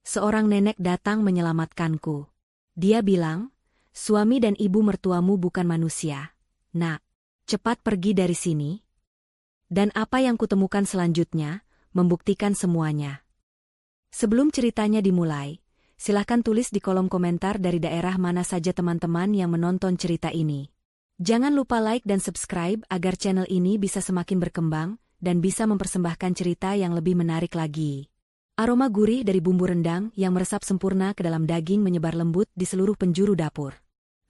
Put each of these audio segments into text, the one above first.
Seorang nenek datang menyelamatkanku. Dia bilang, suami dan ibu mertuamu bukan manusia. Nak, cepat pergi dari sini. Dan apa yang kutemukan selanjutnya, membuktikan semuanya. Sebelum ceritanya dimulai, silahkan tulis di kolom komentar dari daerah mana saja teman-teman yang menonton cerita ini. Jangan lupa like dan subscribe agar channel ini bisa semakin berkembang dan bisa mempersembahkan cerita yang lebih menarik lagi. Aroma gurih dari bumbu rendang yang meresap sempurna ke dalam daging menyebar lembut di seluruh penjuru dapur.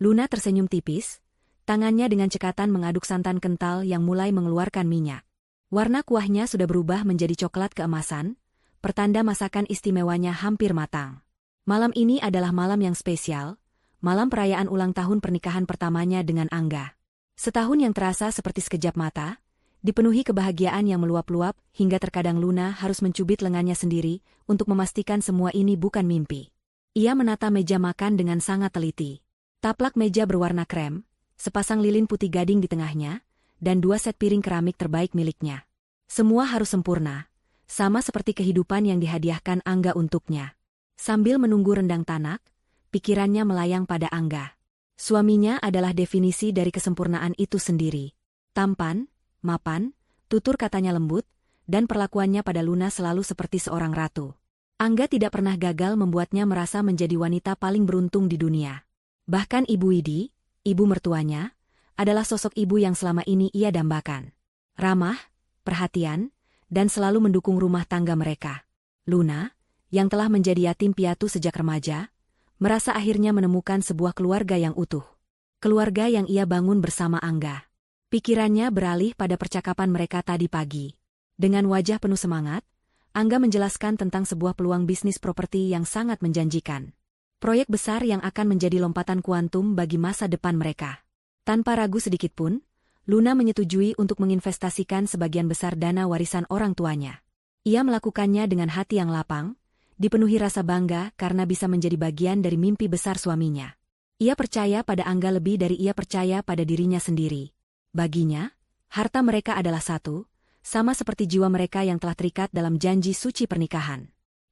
Luna tersenyum tipis, tangannya dengan cekatan mengaduk santan kental yang mulai mengeluarkan minyak. Warna kuahnya sudah berubah menjadi coklat keemasan, pertanda masakan istimewanya hampir matang. Malam ini adalah malam yang spesial, malam perayaan ulang tahun pernikahan pertamanya dengan Angga. Setahun yang terasa seperti sekejap mata, dipenuhi kebahagiaan yang meluap-luap hingga terkadang Luna harus mencubit lengannya sendiri untuk memastikan semua ini bukan mimpi. Ia menata meja makan dengan sangat teliti. Taplak meja berwarna krem, sepasang lilin putih gading di tengahnya, dan 2 set piring keramik terbaik miliknya. Semua harus sempurna, sama seperti kehidupan yang dihadiahkan Angga untuknya. Sambil menunggu rendang tanak, pikirannya melayang pada Angga. Suaminya adalah definisi dari kesempurnaan itu sendiri. Tampan, mapan, tutur katanya lembut, dan perlakuannya pada Luna selalu seperti seorang ratu. Angga tidak pernah gagal membuatnya merasa menjadi wanita paling beruntung di dunia. Bahkan Ibu Widi, ibu mertuanya, adalah sosok ibu yang selama ini ia dambakan. Ramah, perhatian, dan selalu mendukung rumah tangga mereka. Luna, yang telah menjadi yatim piatu sejak remaja, merasa akhirnya menemukan sebuah keluarga yang utuh. Keluarga yang ia bangun bersama Angga. Pikirannya beralih pada percakapan mereka tadi pagi. Dengan wajah penuh semangat, Angga menjelaskan tentang sebuah peluang bisnis properti yang sangat menjanjikan. Proyek besar yang akan menjadi lompatan kuantum bagi masa depan mereka. Tanpa ragu sedikitpun, Luna menyetujui untuk menginvestasikan sebagian besar dana warisan orang tuanya. Ia melakukannya dengan hati yang lapang, dipenuhi rasa bangga karena bisa menjadi bagian dari mimpi besar suaminya. Ia percaya pada Angga lebih dari ia percaya pada dirinya sendiri. Baginya, harta mereka adalah satu, sama seperti jiwa mereka yang telah terikat dalam janji suci pernikahan.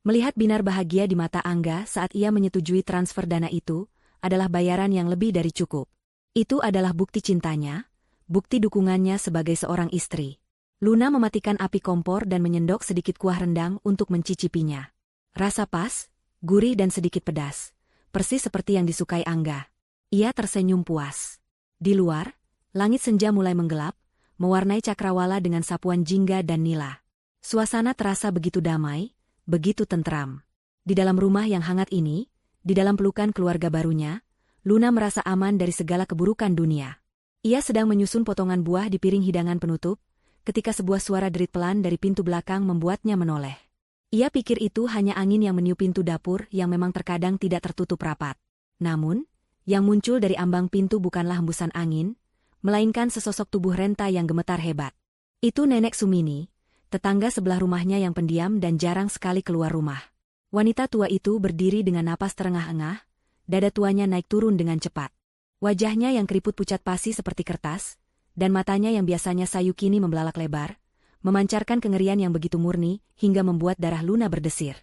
Melihat binar bahagia di mata Angga saat ia menyetujui transfer dana itu, adalah bayaran yang lebih dari cukup. Itu adalah bukti cintanya, bukti dukungannya sebagai seorang istri. Luna mematikan api kompor dan menyendok sedikit kuah rendang untuk mencicipinya. Rasa pas, gurih dan sedikit pedas, persis seperti yang disukai Angga. Ia tersenyum puas. Di luar, langit senja mulai menggelap, mewarnai cakrawala dengan sapuan jingga dan nila. Suasana terasa begitu damai, begitu tentram. Di dalam rumah yang hangat ini, di dalam pelukan keluarga barunya, Luna merasa aman dari segala keburukan dunia. Ia sedang menyusun potongan buah di piring hidangan penutup, ketika sebuah suara derit pelan dari pintu belakang membuatnya menoleh. Ia pikir itu hanya angin yang meniup pintu dapur yang memang terkadang tidak tertutup rapat. Namun, yang muncul dari ambang pintu bukanlah hembusan angin, melainkan sesosok tubuh renta yang gemetar hebat. Itu Nenek Sumini, tetangga sebelah rumahnya yang pendiam dan jarang sekali keluar rumah. Wanita tua itu berdiri dengan napas terengah-engah, dada tuanya naik turun dengan cepat. Wajahnya yang keriput pucat pasi seperti kertas, dan matanya yang biasanya sayu kini membelalak lebar, memancarkan kengerian yang begitu murni hingga membuat darah Luna berdesir.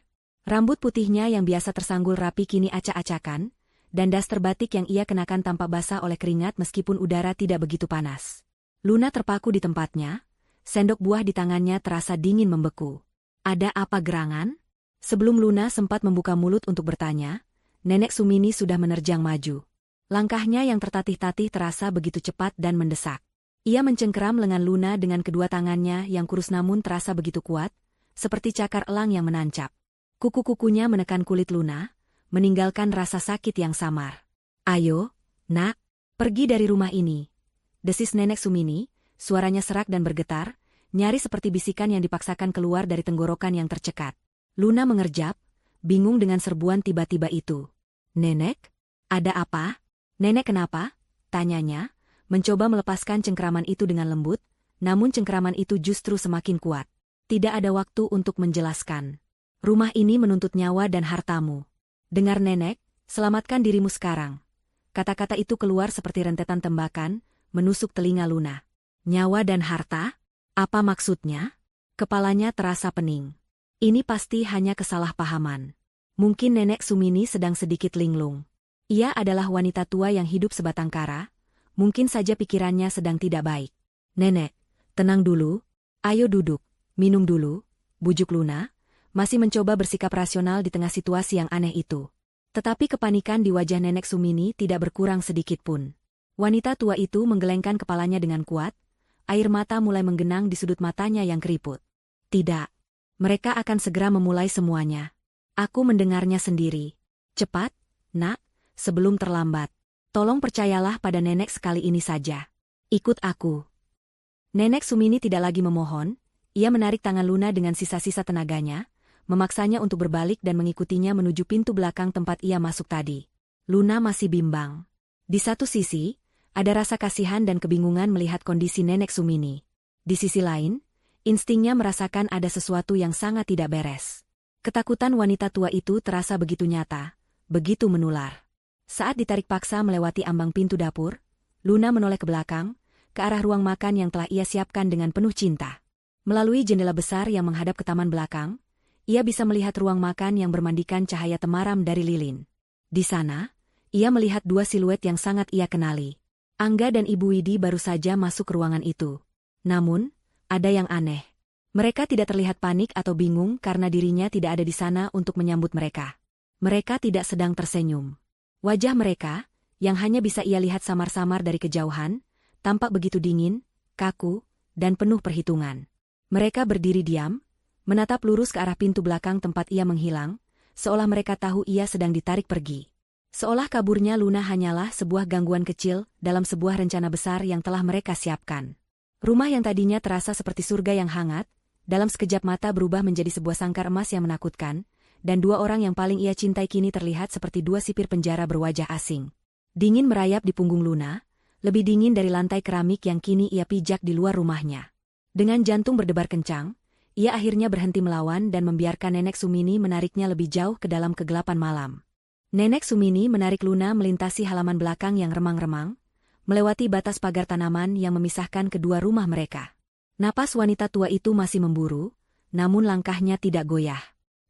Rambut putihnya yang biasa tersanggul rapi kini acak-acakan, dan daster batik yang ia kenakan tampak basah oleh keringat meskipun udara tidak begitu panas. Luna terpaku di tempatnya, sendok buah di tangannya terasa dingin membeku. Ada apa gerangan? Sebelum Luna sempat membuka mulut untuk bertanya, Nenek Sumini sudah menerjang maju. Langkahnya yang tertatih-tatih terasa begitu cepat dan mendesak. Ia mencengkeram lengan Luna dengan kedua tangannya yang kurus namun terasa begitu kuat, seperti cakar elang yang menancap. Kuku-kukunya menekan kulit Luna, meninggalkan rasa sakit yang samar. "Ayo, nak, pergi dari rumah ini," desis Nenek Sumini, suaranya serak dan bergetar, nyaris seperti bisikan yang dipaksakan keluar dari tenggorokan yang tercekat. Luna mengerjap, bingung dengan serbuan tiba-tiba itu. "Nenek, ada apa?" "Nenek kenapa?" tanyanya, mencoba melepaskan cengkeraman itu dengan lembut, namun cengkeraman itu justru semakin kuat. "Tidak ada waktu untuk menjelaskan. Rumah ini menuntut nyawa dan hartamu. Dengar Nenek, selamatkan dirimu sekarang." Kata-kata itu keluar seperti rentetan tembakan, menusuk telinga Luna. "Nyawa dan harta? Apa maksudnya?" Kepalanya terasa pening. Ini pasti hanya kesalahpahaman. Mungkin Nenek Sumini sedang sedikit linglung. Ia adalah wanita tua yang hidup sebatang kara, mungkin saja pikirannya sedang tidak baik. Nenek, tenang dulu. Ayo duduk, minum dulu, bujuk Luna, masih mencoba bersikap rasional di tengah situasi yang aneh itu. Tetapi kepanikan di wajah Nenek Sumini tidak berkurang sedikit pun. Wanita tua itu menggelengkan kepalanya dengan kuat, air mata mulai menggenang di sudut matanya yang keriput. Tidak. Mereka akan segera memulai semuanya. Aku mendengarnya sendiri. Cepat, nak, sebelum terlambat. Tolong percayalah pada nenek sekali ini saja. Ikut aku. Nenek Sumini tidak lagi memohon, ia menarik tangan Luna dengan sisa-sisa tenaganya, memaksanya untuk berbalik dan mengikutinya menuju pintu belakang tempat ia masuk tadi. Luna masih bimbang. Di satu sisi, ada rasa kasihan dan kebingungan melihat kondisi Nenek Sumini. Di sisi lain, instingnya merasakan ada sesuatu yang sangat tidak beres. Ketakutan wanita tua itu terasa begitu nyata, begitu menular. Saat ditarik paksa melewati ambang pintu dapur, Luna menoleh ke belakang, ke arah ruang makan yang telah ia siapkan dengan penuh cinta. Melalui jendela besar yang menghadap ke taman belakang, ia bisa melihat ruang makan yang bermandikan cahaya temaram dari lilin. Di sana, ia melihat dua siluet yang sangat ia kenali. Angga dan Ibu Widi baru saja masuk ke ruangan itu. Namun, ada yang aneh. Mereka tidak terlihat panik atau bingung karena dirinya tidak ada di sana untuk menyambut mereka. Mereka tidak sedang tersenyum. Wajah mereka, yang hanya bisa ia lihat samar-samar dari kejauhan, tampak begitu dingin, kaku, dan penuh perhitungan. Mereka berdiri diam, menatap lurus ke arah pintu belakang tempat ia menghilang, seolah mereka tahu ia sedang ditarik pergi. Seolah kaburnya Luna hanyalah sebuah gangguan kecil dalam sebuah rencana besar yang telah mereka siapkan. Rumah yang tadinya terasa seperti surga yang hangat, dalam sekejap mata berubah menjadi sebuah sangkar emas yang menakutkan, dan dua orang yang paling ia cintai kini terlihat seperti dua sipir penjara berwajah asing. Dingin merayap di punggung Luna, lebih dingin dari lantai keramik yang kini ia pijak di luar rumahnya. Dengan jantung berdebar kencang, ia akhirnya berhenti melawan dan membiarkan Nenek Sumini menariknya lebih jauh ke dalam kegelapan malam. Nenek Sumini menarik Luna melintasi halaman belakang yang remang-remang, melewati batas pagar tanaman yang memisahkan kedua rumah mereka. Napas wanita tua itu masih memburu, namun langkahnya tidak goyah.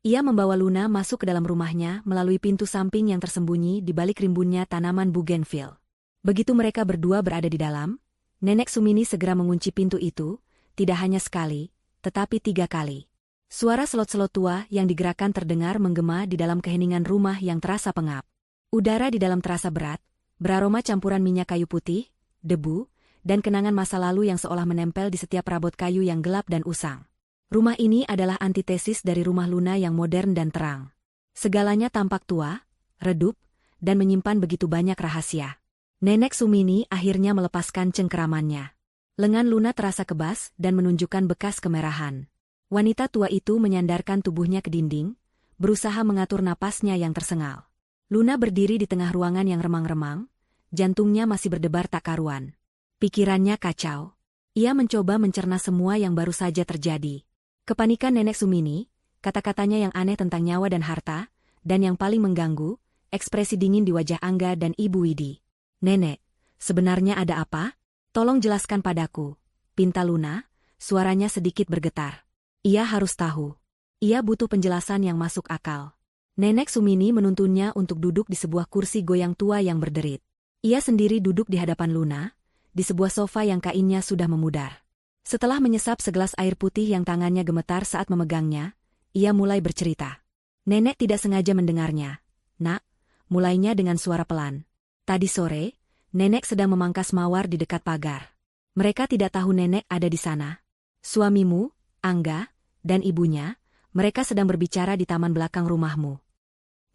Ia membawa Luna masuk ke dalam rumahnya melalui pintu samping yang tersembunyi di balik rimbunnya tanaman bougainville. Begitu mereka berdua berada di dalam, Nenek Sumini segera mengunci pintu itu, tidak hanya sekali, tetapi 3 kali. Suara selot-selot tua yang digerakkan terdengar menggema di dalam keheningan rumah yang terasa pengap. Udara di dalam terasa berat, beraroma campuran minyak kayu putih, debu, dan kenangan masa lalu yang seolah menempel di setiap perabot kayu yang gelap dan usang. Rumah ini adalah antitesis dari rumah Luna yang modern dan terang. Segalanya tampak tua, redup, dan menyimpan begitu banyak rahasia. Nenek Sumini akhirnya melepaskan cengkeramannya. Lengan Luna terasa kebas dan menunjukkan bekas kemerahan. Wanita tua itu menyandarkan tubuhnya ke dinding, berusaha mengatur napasnya yang tersengal. Luna berdiri di tengah ruangan yang remang-remang, jantungnya masih berdebar tak karuan. Pikirannya kacau. Ia mencoba mencerna semua yang baru saja terjadi. Kepanikan Nenek Sumini, kata-katanya yang aneh tentang nyawa dan harta, dan yang paling mengganggu, ekspresi dingin di wajah Angga dan Ibu Widi. Nenek, sebenarnya ada apa? Tolong jelaskan padaku, pinta Luna, suaranya sedikit bergetar. Ia harus tahu. Ia butuh penjelasan yang masuk akal. Nenek Sumini menuntunnya untuk duduk di sebuah kursi goyang tua yang berderit. Ia sendiri duduk di hadapan Luna, di sebuah sofa yang kainnya sudah memudar. Setelah menyesap segelas air putih yang tangannya gemetar saat memegangnya, ia mulai bercerita. Nenek tidak sengaja mendengarnya. Nak, mulainya dengan suara pelan. Tadi sore, nenek sedang memangkas mawar di dekat pagar. Mereka tidak tahu nenek ada di sana. Suamimu, Angga, dan ibunya, mereka sedang berbicara di taman belakang rumahmu.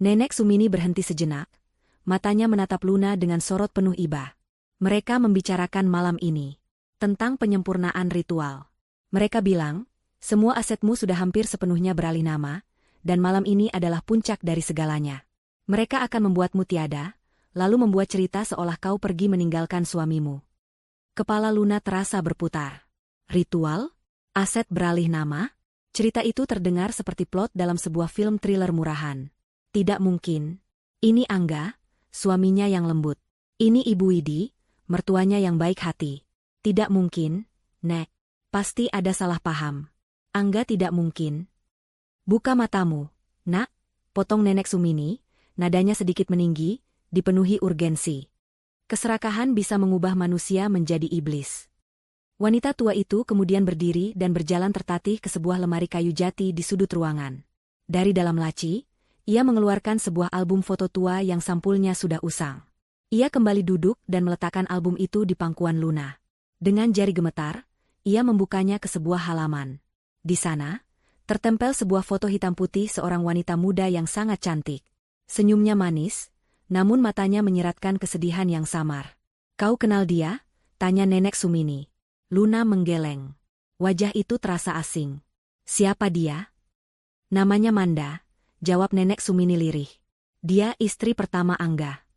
Nenek Sumini berhenti sejenak, matanya menatap Luna dengan sorot penuh iba. Mereka membicarakan malam ini tentang penyempurnaan ritual. Mereka bilang, semua asetmu sudah hampir sepenuhnya beralih nama, dan malam ini adalah puncak dari segalanya. Mereka akan membuatmu tiada, lalu membuat cerita seolah kau pergi meninggalkan suamimu. Kepala Luna terasa berputar. Ritual? Aset beralih nama? Cerita itu terdengar seperti plot dalam sebuah film thriller murahan. Tidak mungkin. Ini Angga, suaminya yang lembut. Ini Ibu Widi, mertuanya yang baik hati. Tidak mungkin, Nek. Pasti ada salah paham. Angga tidak mungkin. Buka matamu, Nak. potong Nenek Sumini, nadanya sedikit meninggi, dipenuhi urgensi. Keserakahan bisa mengubah manusia menjadi iblis. Wanita tua itu kemudian berdiri dan berjalan tertatih ke sebuah lemari kayu jati di sudut ruangan. Dari dalam laci, ia mengeluarkan sebuah album foto tua yang sampulnya sudah usang. Ia kembali duduk dan meletakkan album itu di pangkuan Luna. Dengan jari gemetar, ia membukanya ke sebuah halaman. Di sana, tertempel sebuah foto hitam putih seorang wanita muda yang sangat cantik. Senyumnya manis, namun matanya menyiratkan kesedihan yang samar. "Kau kenal dia?" tanya Nenek Sumini. Luna menggeleng. Wajah itu terasa asing. "Siapa dia?" "Namanya Manda," jawab Nenek Sumini lirih. "Dia istri pertama Angga."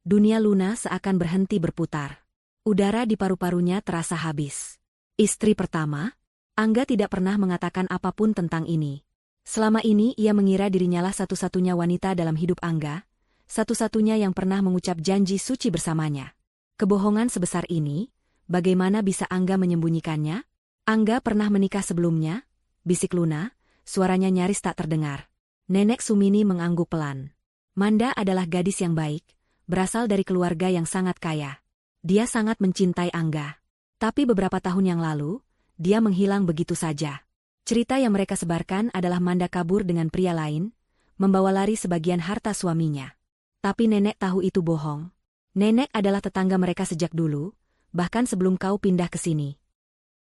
Dunia Luna seakan berhenti berputar. Udara di paru-parunya terasa habis. Istri pertama? Angga tidak pernah mengatakan apapun tentang ini. Selama ini ia mengira dirinya lah satu-satunya wanita dalam hidup Angga, satu-satunya yang pernah mengucap janji suci bersamanya. Kebohongan sebesar ini, bagaimana bisa Angga menyembunyikannya? "Angga pernah menikah sebelumnya?" bisik Luna, suaranya nyaris tak terdengar. Nenek Sumini mengangguk pelan. "Manda adalah gadis yang baik, berasal dari keluarga yang sangat kaya. Dia sangat mencintai Angga. Tapi beberapa tahun yang lalu, dia menghilang begitu saja." Cerita yang mereka sebarkan adalah Manda kabur dengan pria lain, membawa lari sebagian harta suaminya. Tapi nenek tahu itu bohong. Nenek adalah tetangga mereka sejak dulu, bahkan sebelum kau pindah ke sini.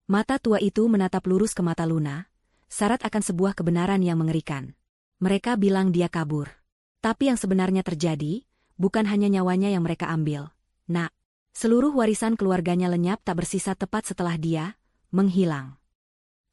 Mata tua itu menatap lurus ke mata Luna, syarat akan sebuah kebenaran yang mengerikan. Mereka bilang dia kabur. Tapi yang sebenarnya terjadi, bukan hanya nyawanya yang mereka ambil. Nak, seluruh warisan keluarganya lenyap tak bersisa tepat setelah dia menghilang.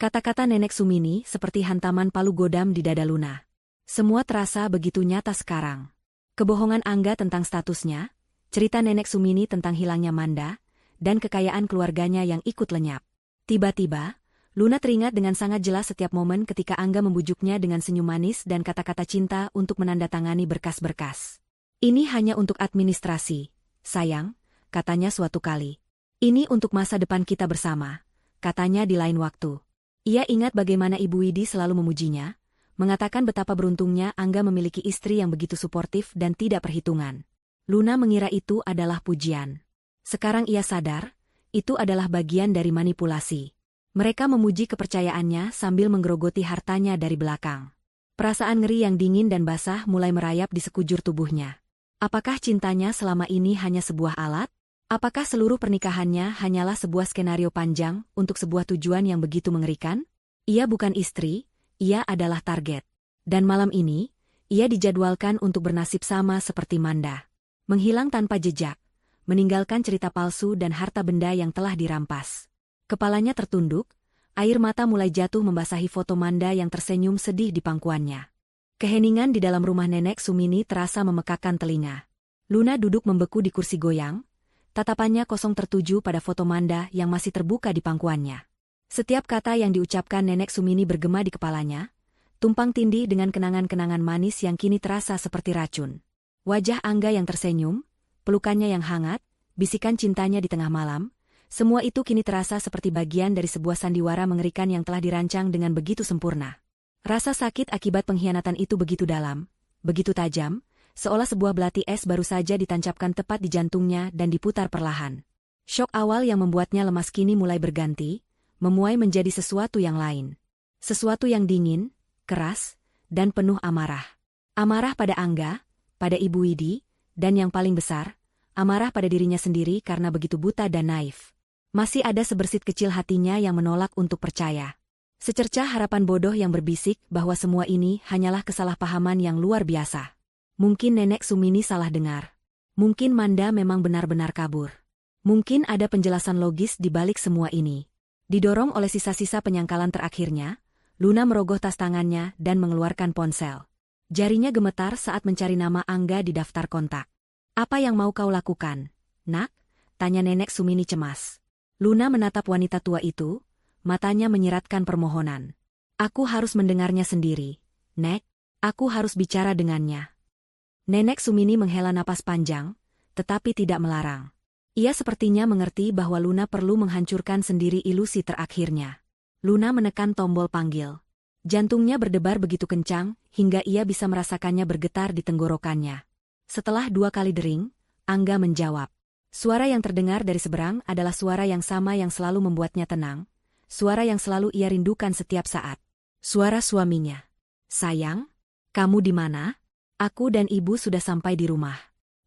Kata-kata Nenek Sumini seperti hantaman palu godam di dada Luna. Semua terasa begitu nyata sekarang. Kebohongan Angga tentang statusnya, cerita Nenek Sumini tentang hilangnya Manda, dan kekayaan keluarganya yang ikut lenyap. Tiba-tiba, Luna teringat dengan sangat jelas setiap momen ketika Angga membujuknya dengan senyum manis dan kata-kata cinta untuk menandatangani berkas-berkas. "Ini hanya untuk administrasi, sayang," katanya suatu kali. "Ini untuk masa depan kita bersama," katanya di lain waktu. Ia ingat bagaimana Ibu Widi selalu memujinya, mengatakan betapa beruntungnya Angga memiliki istri yang begitu suportif dan tidak perhitungan. Luna mengira itu adalah pujian. Sekarang ia sadar, itu adalah bagian dari manipulasi. Mereka memuji kepercayaannya sambil menggerogoti hartanya dari belakang. Perasaan ngeri yang dingin dan basah mulai merayap di sekujur tubuhnya. Apakah cintanya selama ini hanya sebuah alat? Apakah seluruh pernikahannya hanyalah sebuah skenario panjang untuk sebuah tujuan yang begitu mengerikan? Ia bukan istri, ia adalah target. Dan malam ini, ia dijadwalkan untuk bernasib sama seperti Manda. Menghilang tanpa jejak, meninggalkan cerita palsu dan harta benda yang telah dirampas. Kepalanya tertunduk, air mata mulai jatuh membasahi foto Manda yang tersenyum sedih di pangkuannya. Keheningan di dalam rumah Nenek Sumini terasa memekakkan telinga. Luna duduk membeku di kursi goyang, tatapannya kosong tertuju pada foto Manda yang masih terbuka di pangkuannya. Setiap kata yang diucapkan Nenek Sumini bergema di kepalanya, tumpang tindih dengan kenangan-kenangan manis yang kini terasa seperti racun. Wajah Angga yang tersenyum, pelukannya yang hangat, bisikan cintanya di tengah malam, semua itu kini terasa seperti bagian dari sebuah sandiwara mengerikan yang telah dirancang dengan begitu sempurna. Rasa sakit akibat pengkhianatan itu begitu dalam, begitu tajam, seolah sebuah belati es baru saja ditancapkan tepat di jantungnya dan diputar perlahan. Syok awal yang membuatnya lemas kini mulai berganti, memuai menjadi sesuatu yang lain. Sesuatu yang dingin, keras, dan penuh amarah. Amarah pada Angga, pada Ibu Widi, dan yang paling besar, amarah pada dirinya sendiri karena begitu buta dan naif. Masih ada sebersit kecil hatinya yang menolak untuk percaya. Secercah harapan bodoh yang berbisik bahwa semua ini hanyalah kesalahpahaman yang luar biasa. Mungkin Nenek Sumini salah dengar. Mungkin Manda memang benar-benar kabur. Mungkin ada penjelasan logis di balik semua ini. Didorong oleh sisa-sisa penyangkalan terakhirnya, Luna merogoh tas tangannya dan mengeluarkan ponsel. Jarinya gemetar saat mencari nama Angga di daftar kontak. "Apa yang mau kau lakukan, Nak?" tanya Nenek Sumini cemas. Luna menatap wanita tua itu, matanya menyiratkan permohonan. "Aku harus mendengarnya sendiri, Nek. Aku harus bicara dengannya." Nenek Sumini menghela napas panjang, tetapi tidak melarang. Ia sepertinya mengerti bahwa Luna perlu menghancurkan sendiri ilusi terakhirnya. Luna menekan tombol panggil. Jantungnya berdebar begitu kencang, hingga ia bisa merasakannya bergetar di tenggorokannya. Setelah 2 kali dering, Angga menjawab. Suara yang terdengar dari seberang adalah suara yang sama yang selalu membuatnya tenang, suara yang selalu ia rindukan setiap saat. Suara suaminya. Sayang, kamu di mana? Aku dan ibu sudah sampai di rumah.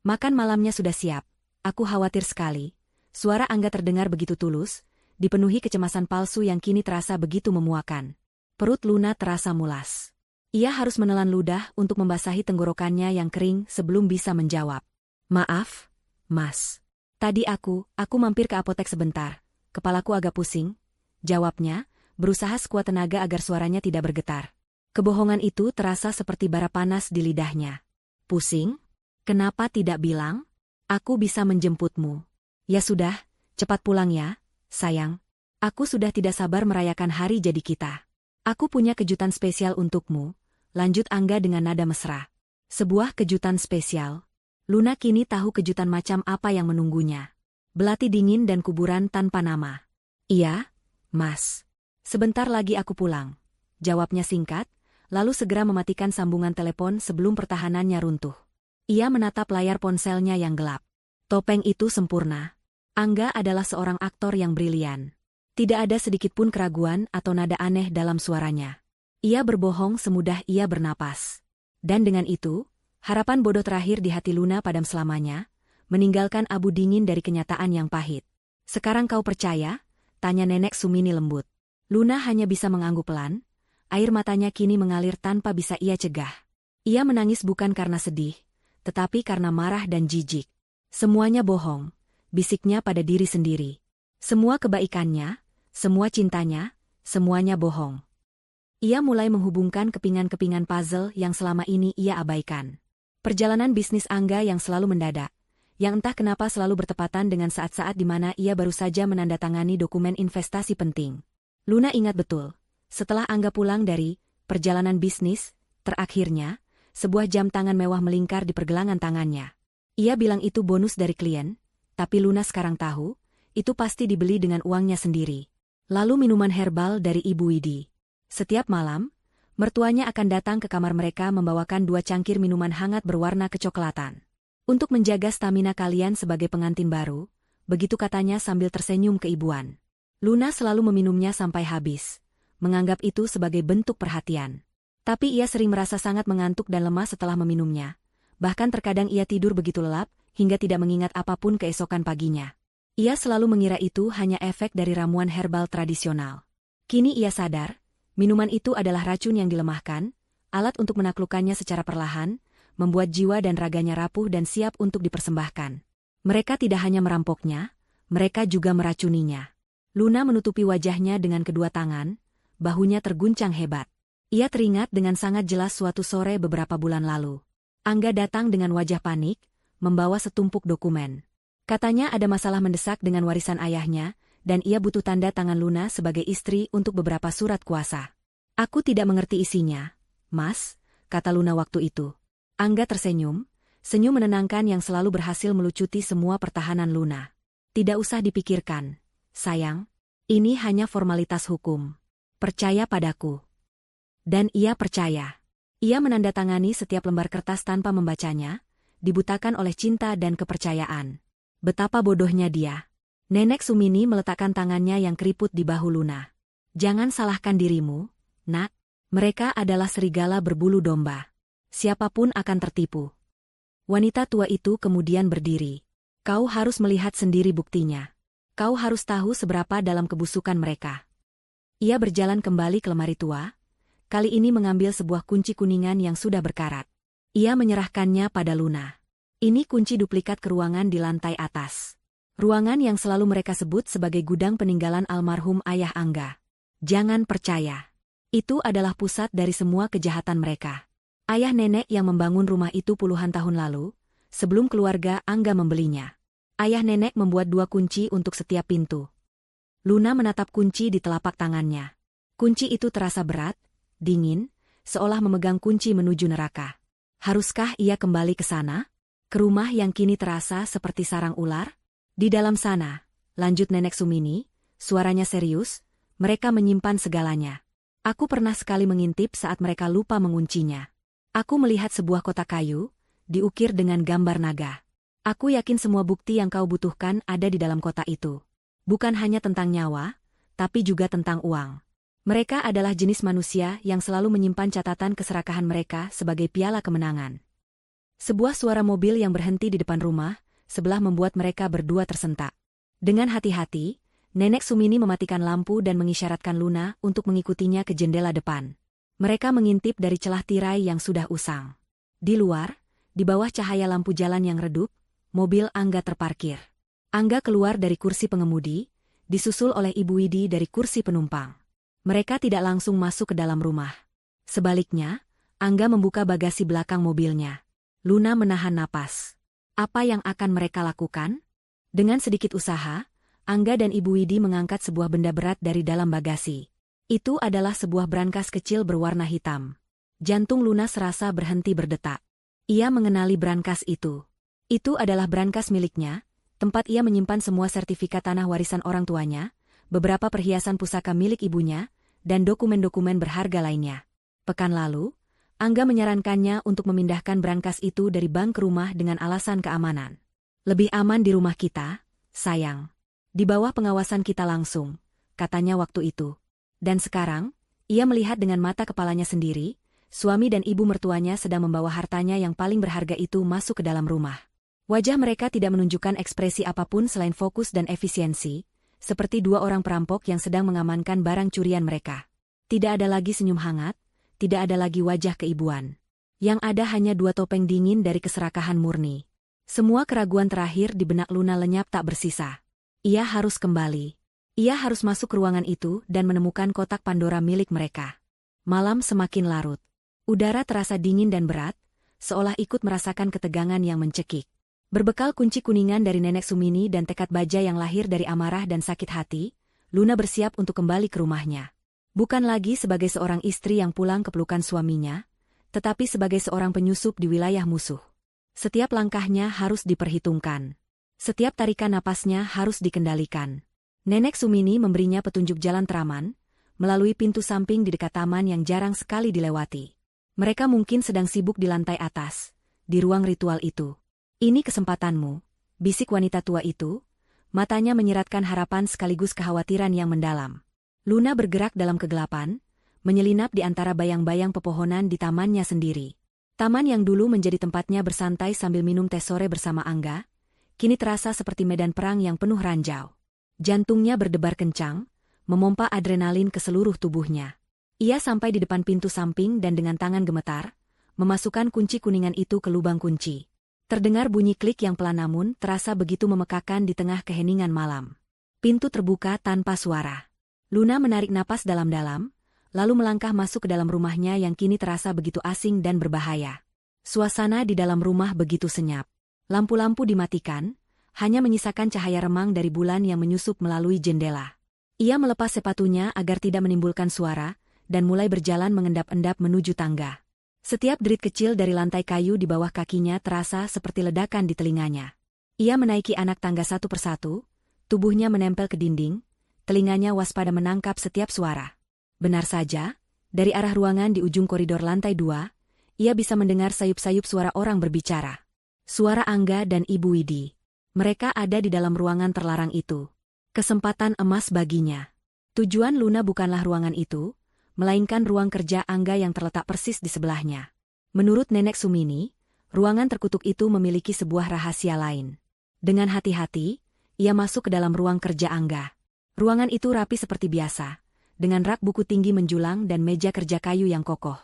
Makan malamnya sudah siap. Aku khawatir sekali. Suara Angga terdengar begitu tulus, dipenuhi kecemasan palsu yang kini terasa begitu memuakan. Perut Luna terasa mulas. Ia harus menelan ludah untuk membasahi tenggorokannya yang kering sebelum bisa menjawab. Maaf, Mas. Tadi aku mampir ke apotek sebentar. Kepalaku agak pusing. Jawabnya, berusaha sekuat tenaga agar suaranya tidak bergetar. Kebohongan itu terasa seperti bara panas di lidahnya. Pusing? Kenapa tidak bilang? Aku bisa menjemputmu. Ya sudah, cepat pulang ya, sayang. Aku sudah tidak sabar merayakan hari jadi kita. Aku punya kejutan spesial untukmu, lanjut Angga dengan nada mesra. Sebuah kejutan spesial. Luna kini tahu kejutan macam apa yang menunggunya. Belati dingin dan kuburan tanpa nama. Iya, Mas. Sebentar lagi aku pulang. Jawabnya singkat, lalu segera mematikan sambungan telepon sebelum pertahanannya runtuh. Ia menatap layar ponselnya yang gelap. Topeng itu sempurna. Angga adalah seorang aktor yang brilian. Tidak ada sedikitpun keraguan atau nada aneh dalam suaranya. Ia berbohong semudah ia bernapas. Dan dengan itu, harapan bodoh terakhir di hati Luna padam selamanya, meninggalkan abu dingin dari kenyataan yang pahit. Sekarang kau percaya? Tanya Nenek Sumini lembut. Luna hanya bisa mengangguk pelan. Air matanya kini mengalir tanpa bisa ia cegah. Ia menangis bukan karena sedih, tetapi karena marah dan jijik. Semuanya bohong, bisiknya pada diri sendiri. Semua kebaikannya, semua cintanya, semuanya bohong. Ia mulai menghubungkan kepingan-kepingan puzzle yang selama ini ia abaikan. Perjalanan bisnis Angga yang selalu mendadak, yang entah kenapa selalu bertepatan dengan saat-saat di mana ia baru saja menandatangani dokumen investasi penting. Luna ingat betul. Setelah Angga pulang dari perjalanan bisnis, terakhirnya, sebuah jam tangan mewah melingkar di pergelangan tangannya. Ia bilang itu bonus dari klien, tapi Luna sekarang tahu, itu pasti dibeli dengan uangnya sendiri. Lalu minuman herbal dari Ibu Widi. Setiap malam, mertuanya akan datang ke kamar mereka membawakan 2 cangkir minuman hangat berwarna kecoklatan. Untuk menjaga stamina kalian sebagai pengantin baru, begitu katanya sambil tersenyum keibuan. Luna selalu meminumnya sampai habis. Menganggap itu sebagai bentuk perhatian. Tapi ia sering merasa sangat mengantuk dan lemah setelah meminumnya. Bahkan terkadang ia tidur begitu lelap, hingga tidak mengingat apapun keesokan paginya. Ia selalu mengira itu hanya efek dari ramuan herbal tradisional. Kini ia sadar, minuman itu adalah racun yang dilemahkan, alat untuk menaklukkannya secara perlahan, membuat jiwa dan raganya rapuh dan siap untuk dipersembahkan. Mereka tidak hanya merampoknya, mereka juga meracuninya. Luna menutupi wajahnya dengan kedua tangan, bahunya terguncang hebat. Ia teringat dengan sangat jelas suatu sore beberapa bulan lalu. Angga datang dengan wajah panik, membawa setumpuk dokumen. Katanya ada masalah mendesak dengan warisan ayahnya, dan ia butuh tanda tangan Luna sebagai istri untuk beberapa surat kuasa. Aku tidak mengerti isinya, Mas, kata Luna waktu itu. Angga tersenyum, senyum menenangkan yang selalu berhasil melucuti semua pertahanan Luna. Tidak usah dipikirkan, sayang. Ini hanya formalitas hukum. Percaya padaku. Dan ia percaya. Ia menandatangani setiap lembar kertas tanpa membacanya, dibutakan oleh cinta dan kepercayaan. Betapa bodohnya dia. Nenek Sumini meletakkan tangannya yang keriput di bahu Luna. Jangan salahkan dirimu, nak. Mereka adalah serigala berbulu domba. Siapapun akan tertipu. Wanita tua itu kemudian berdiri. Kau harus melihat sendiri buktinya. Kau harus tahu seberapa dalam kebusukan mereka. Ia berjalan kembali ke lemari tua, kali ini mengambil sebuah kunci kuningan yang sudah berkarat. Ia menyerahkannya pada Luna. Ini kunci duplikat ke ruangan di lantai atas. Ruangan yang selalu mereka sebut sebagai gudang peninggalan almarhum ayah Angga. Jangan percaya. Itu adalah pusat dari semua kejahatan mereka. Ayah nenek yang membangun rumah itu puluhan tahun lalu, sebelum keluarga Angga membelinya. Ayah nenek membuat 2 kunci untuk setiap pintu. Luna menatap kunci di telapak tangannya. Kunci itu terasa berat, dingin, seolah memegang kunci menuju neraka. Haruskah ia kembali ke sana? Ke rumah yang kini terasa seperti sarang ular? Di dalam sana, lanjut Nenek Sumini, suaranya serius, mereka menyimpan segalanya. Aku pernah sekali mengintip saat mereka lupa menguncinya. Aku melihat sebuah kotak kayu, diukir dengan gambar naga. Aku yakin semua bukti yang kau butuhkan ada di dalam kotak itu. Bukan hanya tentang nyawa, tapi juga tentang uang. Mereka adalah jenis manusia yang selalu menyimpan catatan keserakahan mereka sebagai piala kemenangan. Sebuah suara mobil yang berhenti di depan rumah sebelah membuat mereka berdua tersentak. Dengan hati-hati, Nenek Sumini mematikan lampu dan mengisyaratkan Luna untuk mengikutinya ke jendela depan. Mereka mengintip dari celah tirai yang sudah usang. Di luar, di bawah cahaya lampu jalan yang redup, mobil Angga terparkir. Angga keluar dari kursi pengemudi, disusul oleh Ibu Widi dari kursi penumpang. Mereka tidak langsung masuk ke dalam rumah. Sebaliknya, Angga membuka bagasi belakang mobilnya. Luna menahan napas. Apa yang akan mereka lakukan? Dengan sedikit usaha, Angga dan Ibu Widi mengangkat sebuah benda berat dari dalam bagasi. Itu adalah sebuah brankas kecil berwarna hitam. Jantung Luna serasa berhenti berdetak. Ia mengenali brankas itu. Itu adalah brankas miliknya, tempat ia menyimpan semua sertifikat tanah warisan orang tuanya, beberapa perhiasan pusaka milik ibunya, dan dokumen-dokumen berharga lainnya. Pekan lalu, Angga menyarankannya untuk memindahkan brankas itu dari bank ke rumah dengan alasan keamanan. Lebih aman di rumah kita, sayang. Di bawah pengawasan kita langsung, katanya waktu itu. Dan sekarang, ia melihat dengan mata kepalanya sendiri, suami dan ibu mertuanya sedang membawa hartanya yang paling berharga itu masuk ke dalam rumah. Wajah mereka tidak menunjukkan ekspresi apapun selain fokus dan efisiensi, seperti dua orang perampok yang sedang mengamankan barang curian mereka. Tidak ada lagi senyum hangat, tidak ada lagi wajah keibuan. Yang ada hanya dua topeng dingin dari keserakahan murni. Semua keraguan terakhir di benak Luna lenyap tak bersisa. Ia harus kembali. Ia harus masuk ke ruangan itu dan menemukan kotak Pandora milik mereka. Malam semakin larut. Udara terasa dingin dan berat, seolah ikut merasakan ketegangan yang mencekik. Berbekal kunci kuningan dari Nenek Sumini dan tekad baja yang lahir dari amarah dan sakit hati, Luna bersiap untuk kembali ke rumahnya. Bukan lagi sebagai seorang istri yang pulang ke pelukan suaminya, tetapi sebagai seorang penyusup di wilayah musuh. Setiap langkahnya harus diperhitungkan. Setiap tarikan napasnya harus dikendalikan. Nenek Sumini memberinya petunjuk jalan teraman, melalui pintu samping di dekat taman yang jarang sekali dilewati. Mereka mungkin sedang sibuk di lantai atas, di ruang ritual itu. Ini kesempatanmu, bisik wanita tua itu, matanya menyiratkan harapan sekaligus kekhawatiran yang mendalam. Luna bergerak dalam kegelapan, menyelinap di antara bayang-bayang pepohonan di tamannya sendiri. Taman yang dulu menjadi tempatnya bersantai sambil minum teh sore bersama Angga, kini terasa seperti medan perang yang penuh ranjau. Jantungnya berdebar kencang, memompa adrenalin ke seluruh tubuhnya. Ia sampai di depan pintu samping dan dengan tangan gemetar, memasukkan kunci kuningan itu ke lubang kunci. Terdengar bunyi klik yang pelan namun terasa begitu memekakan di tengah keheningan malam. Pintu terbuka tanpa suara. Luna menarik napas dalam-dalam, lalu melangkah masuk ke dalam rumahnya yang kini terasa begitu asing dan berbahaya. Suasana di dalam rumah begitu senyap. Lampu-lampu dimatikan, hanya menyisakan cahaya remang dari bulan yang menyusup melalui jendela. Ia melepas sepatunya agar tidak menimbulkan suara, dan mulai berjalan mengendap-endap menuju tangga. Setiap derit kecil dari lantai kayu di bawah kakinya terasa seperti ledakan di telinganya. Ia menaiki anak tangga satu persatu, tubuhnya menempel ke dinding, telinganya waspada menangkap setiap suara. Benar saja, dari arah ruangan di ujung koridor lantai 2, ia bisa mendengar sayup-sayup suara orang berbicara. Suara Angga dan Ibu Widi. Mereka ada di dalam ruangan terlarang itu. Kesempatan emas baginya. Tujuan Luna bukanlah ruangan itu, melainkan ruang kerja Angga yang terletak persis di sebelahnya. Menurut Nenek Sumini, ruangan terkutuk itu memiliki sebuah rahasia lain. Dengan hati-hati, ia masuk ke dalam ruang kerja Angga. Ruangan itu rapi seperti biasa, dengan rak buku tinggi menjulang dan meja kerja kayu yang kokoh.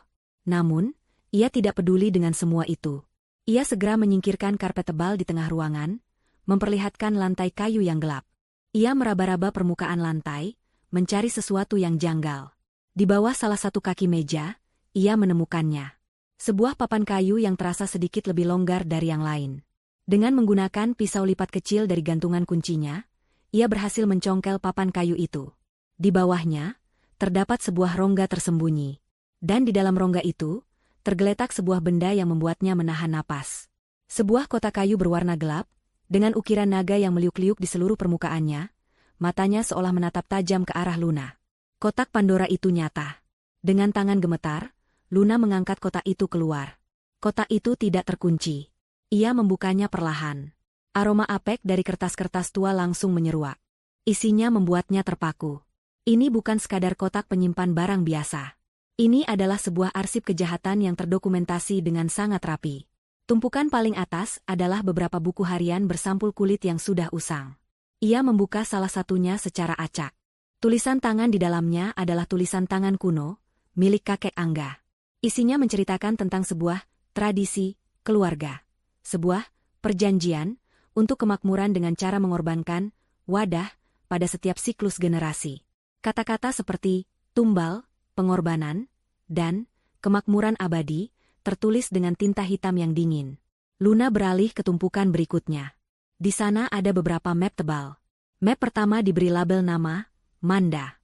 Namun, ia tidak peduli dengan semua itu. Ia segera menyingkirkan karpet tebal di tengah ruangan, memperlihatkan lantai kayu yang gelap. Ia meraba-raba permukaan lantai, mencari sesuatu yang janggal. Di bawah salah satu kaki meja, ia menemukannya. Sebuah papan kayu yang terasa sedikit lebih longgar dari yang lain. Dengan menggunakan pisau lipat kecil dari gantungan kuncinya, ia berhasil mencongkel papan kayu itu. Di bawahnya, terdapat sebuah rongga tersembunyi. Dan di dalam rongga itu, tergeletak sebuah benda yang membuatnya menahan napas. Sebuah kotak kayu berwarna gelap, dengan ukiran naga yang meliuk-liuk di seluruh permukaannya, matanya seolah menatap tajam ke arah Luna. Kotak Pandora itu nyata. Dengan tangan gemetar, Luna mengangkat kotak itu keluar. Kotak itu tidak terkunci. Ia membukanya perlahan. Aroma apek dari kertas-kertas tua langsung menyeruak. Isinya membuatnya terpaku. Ini bukan sekadar kotak penyimpan barang biasa. Ini adalah sebuah arsip kejahatan yang terdokumentasi dengan sangat rapi. Tumpukan paling atas adalah beberapa buku harian bersampul kulit yang sudah usang. Ia membuka salah satunya secara acak. Tulisan tangan di dalamnya adalah tulisan tangan kuno, milik kakek Angga. Isinya menceritakan tentang sebuah tradisi keluarga. Sebuah perjanjian untuk kemakmuran dengan cara mengorbankan wadah pada setiap siklus generasi. Kata-kata seperti tumbal, pengorbanan, dan kemakmuran abadi tertulis dengan tinta hitam yang dingin. Luna beralih ke tumpukan berikutnya. Di sana ada beberapa map tebal. Map pertama diberi label nama, Manda.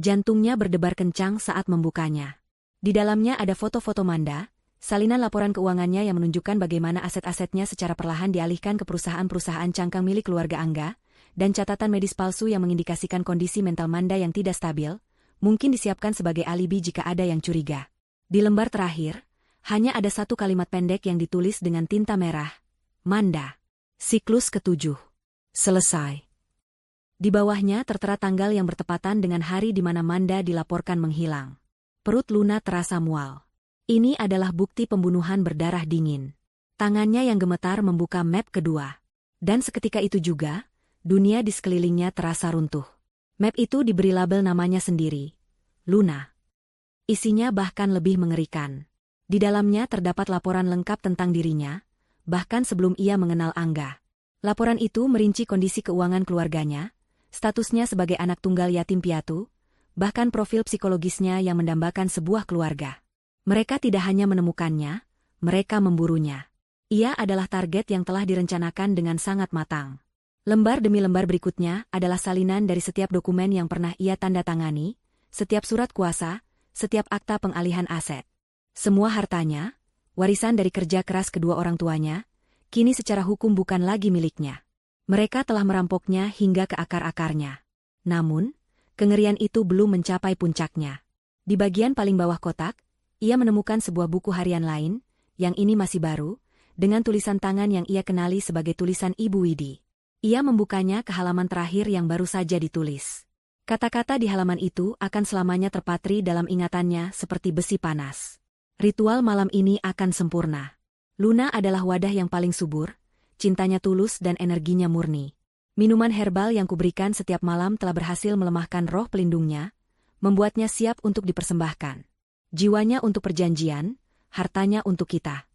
Jantungnya berdebar kencang saat membukanya. Di dalamnya ada foto-foto Manda, salinan laporan keuangannya yang menunjukkan bagaimana aset-asetnya secara perlahan dialihkan ke perusahaan-perusahaan cangkang milik keluarga Angga, dan catatan medis palsu yang mengindikasikan kondisi mental Manda yang tidak stabil, mungkin disiapkan sebagai alibi jika ada yang curiga. Di lembar terakhir, hanya ada satu kalimat pendek yang ditulis dengan tinta merah, Manda. Siklus ke-7. Selesai. Di bawahnya tertera tanggal yang bertepatan dengan hari di mana Manda dilaporkan menghilang. Perut Luna terasa mual. Ini adalah bukti pembunuhan berdarah dingin. Tangannya yang gemetar membuka map kedua. Dan seketika itu juga, dunia di sekelilingnya terasa runtuh. Map itu diberi label namanya sendiri, Luna. Isinya bahkan lebih mengerikan. Di dalamnya terdapat laporan lengkap tentang dirinya, bahkan sebelum ia mengenal Angga. Laporan itu merinci kondisi keuangan keluarganya, statusnya sebagai anak tunggal yatim piatu, bahkan profil psikologisnya yang mendambakan sebuah keluarga. Mereka tidak hanya menemukannya, mereka memburunya. Ia adalah target yang telah direncanakan dengan sangat matang. Lembar demi lembar berikutnya adalah salinan dari setiap dokumen yang pernah ia tanda tangani, setiap surat kuasa, setiap akta pengalihan aset. Semua hartanya, warisan dari kerja keras kedua orang tuanya, kini secara hukum bukan lagi miliknya. Mereka telah merampoknya hingga ke akar-akarnya. Namun, kengerian itu belum mencapai puncaknya. Di bagian paling bawah kotak, ia menemukan sebuah buku harian lain, yang ini masih baru, dengan tulisan tangan yang ia kenali sebagai tulisan Ibu Widi. Ia membukanya ke halaman terakhir yang baru saja ditulis. Kata-kata di halaman itu akan selamanya terpatri dalam ingatannya seperti besi panas. Ritual malam ini akan sempurna. Luna adalah wadah yang paling subur, cintanya tulus dan energinya murni. Minuman herbal yang kuberikan setiap malam telah berhasil melemahkan roh pelindungnya, membuatnya siap untuk dipersembahkan. Jiwanya untuk perjanjian, hartanya untuk kita.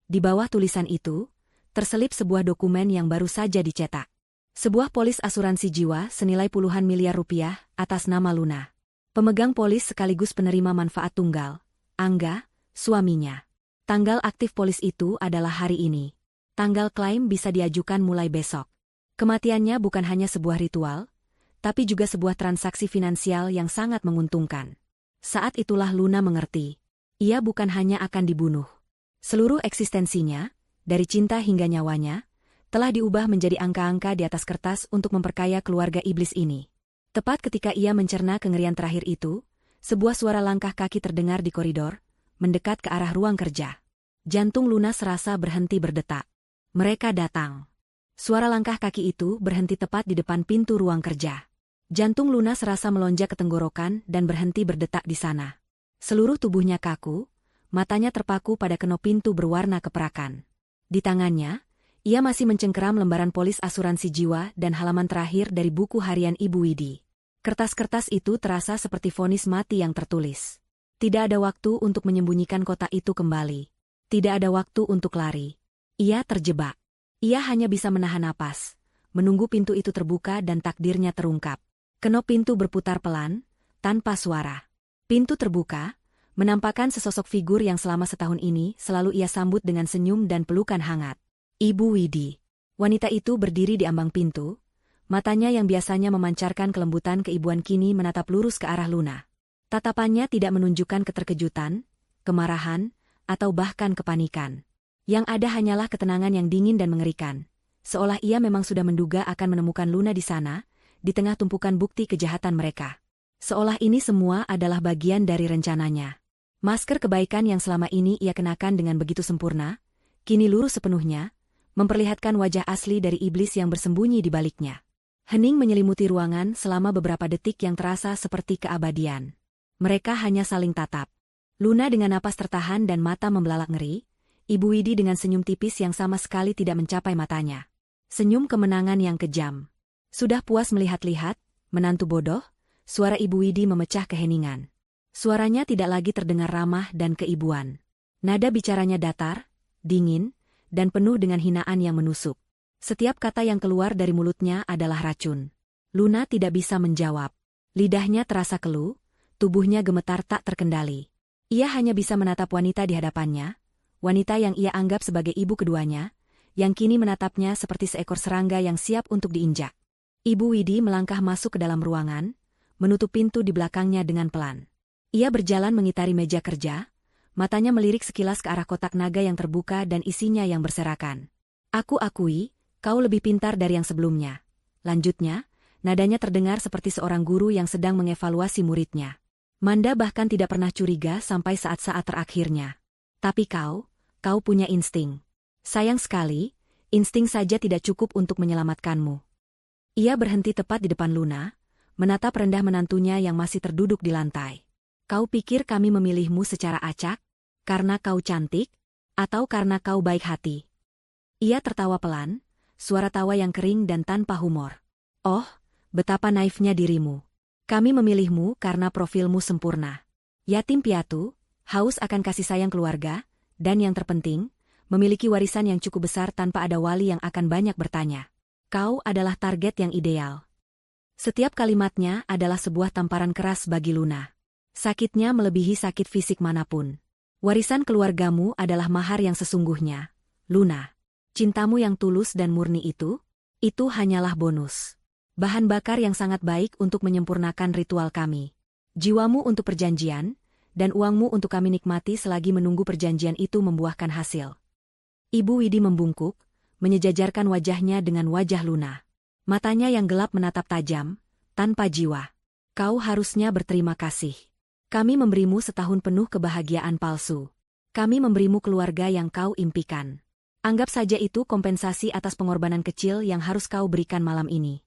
Di bawah tulisan itu, terselip sebuah dokumen yang baru saja dicetak. Sebuah polis asuransi jiwa senilai puluhan miliar rupiah atas nama Luna. Pemegang polis sekaligus penerima manfaat tunggal, Angga, suaminya. Tanggal aktif polis itu adalah hari ini. Tanggal klaim bisa diajukan mulai besok. Kematiannya bukan hanya sebuah ritual, tapi juga sebuah transaksi finansial yang sangat menguntungkan. Saat itulah Luna mengerti. Ia bukan hanya akan dibunuh. Seluruh eksistensinya, dari cinta hingga nyawanya, telah diubah menjadi angka-angka di atas kertas untuk memperkaya keluarga iblis ini. Tepat ketika ia mencerna kengerian terakhir itu, sebuah suara langkah kaki terdengar di koridor, mendekat ke arah ruang kerja. Jantung Luna serasa berhenti berdetak. Mereka datang. Suara langkah kaki itu berhenti tepat di depan pintu ruang kerja. Jantung Luna serasa melonjak ke tenggorokan dan berhenti berdetak di sana. Seluruh tubuhnya kaku, matanya terpaku pada kenop pintu berwarna keperakan. Di tangannya, ia masih mencengkeram lembaran polis asuransi jiwa dan halaman terakhir dari buku harian Ibu Widi. Kertas-kertas itu terasa seperti vonis mati yang tertulis. Tidak ada waktu untuk menyembunyikan kotak itu kembali. Tidak ada waktu untuk lari. Ia terjebak. Ia hanya bisa menahan napas, menunggu pintu itu terbuka dan takdirnya terungkap. Kenop pintu berputar pelan, tanpa suara. Pintu terbuka, menampakkan sesosok figur yang selama setahun ini selalu ia sambut dengan senyum dan pelukan hangat. Ibu Widi. Wanita itu berdiri di ambang pintu, matanya yang biasanya memancarkan kelembutan keibuan kini menatap lurus ke arah Luna. Tatapannya tidak menunjukkan keterkejutan, kemarahan, atau bahkan kepanikan. Yang ada hanyalah ketenangan yang dingin dan mengerikan, seolah ia memang sudah menduga akan menemukan Luna di sana, di tengah tumpukan bukti kejahatan mereka. Seolah ini semua adalah bagian dari rencananya. Masker kebaikan yang selama ini ia kenakan dengan begitu sempurna, kini lurus sepenuhnya, memperlihatkan wajah asli dari iblis yang bersembunyi di baliknya. Hening menyelimuti ruangan selama beberapa detik yang terasa seperti keabadian. Mereka hanya saling tatap. Luna dengan napas tertahan dan mata membelalak ngeri, Ibu Widi dengan senyum tipis yang sama sekali tidak mencapai matanya. Senyum kemenangan yang kejam. Sudah puas melihat-lihat, menantu bodoh, suara Ibu Widi memecah keheningan. Suaranya tidak lagi terdengar ramah dan keibuan. Nada bicaranya datar, dingin, dan penuh dengan hinaan yang menusuk. Setiap kata yang keluar dari mulutnya adalah racun. Luna tidak bisa menjawab. Lidahnya terasa keluh, tubuhnya gemetar tak terkendali. Ia hanya bisa menatap wanita di hadapannya, wanita yang ia anggap sebagai ibu keduanya, yang kini menatapnya seperti seekor serangga yang siap untuk diinjak. Ibu Widi melangkah masuk ke dalam ruangan, menutup pintu di belakangnya dengan pelan. Ia berjalan mengitari meja kerja, matanya melirik sekilas ke arah kotak naga yang terbuka dan isinya yang berserakan. Aku akui, kau lebih pintar dari yang sebelumnya. Lanjutnya, nadanya terdengar seperti seorang guru yang sedang mengevaluasi muridnya. Manda bahkan tidak pernah curiga sampai saat-saat terakhirnya. Tapi kau punya insting. Sayang sekali, insting saja tidak cukup untuk menyelamatkanmu. Ia berhenti tepat di depan Luna, menatap rendah menantunya yang masih terduduk di lantai. Kau pikir kami memilihmu secara acak? Karena kau cantik? Atau karena kau baik hati? Ia tertawa pelan, suara tawa yang kering dan tanpa humor. Oh, betapa naifnya dirimu. Kami memilihmu karena profilmu sempurna. Yatim piatu, haus akan kasih sayang keluarga, dan yang terpenting, memiliki warisan yang cukup besar tanpa ada wali yang akan banyak bertanya. Kau adalah target yang ideal. Setiap kalimatnya adalah sebuah tamparan keras bagi Luna. Sakitnya melebihi sakit fisik manapun. Warisan keluargamu adalah mahar yang sesungguhnya, Luna. Cintamu yang tulus dan murni itu hanyalah bonus. Bahan bakar yang sangat baik untuk menyempurnakan ritual kami. Jiwamu untuk perjanjian, dan uangmu untuk kami nikmati selagi menunggu perjanjian itu membuahkan hasil. Ibu Widi membungkuk, menyejajarkan wajahnya dengan wajah Luna. Matanya yang gelap menatap tajam, tanpa jiwa. Kau harusnya berterima kasih. Kami memberimu setahun penuh kebahagiaan palsu. Kami memberimu keluarga yang kau impikan. Anggap saja itu kompensasi atas pengorbanan kecil yang harus kau berikan malam ini.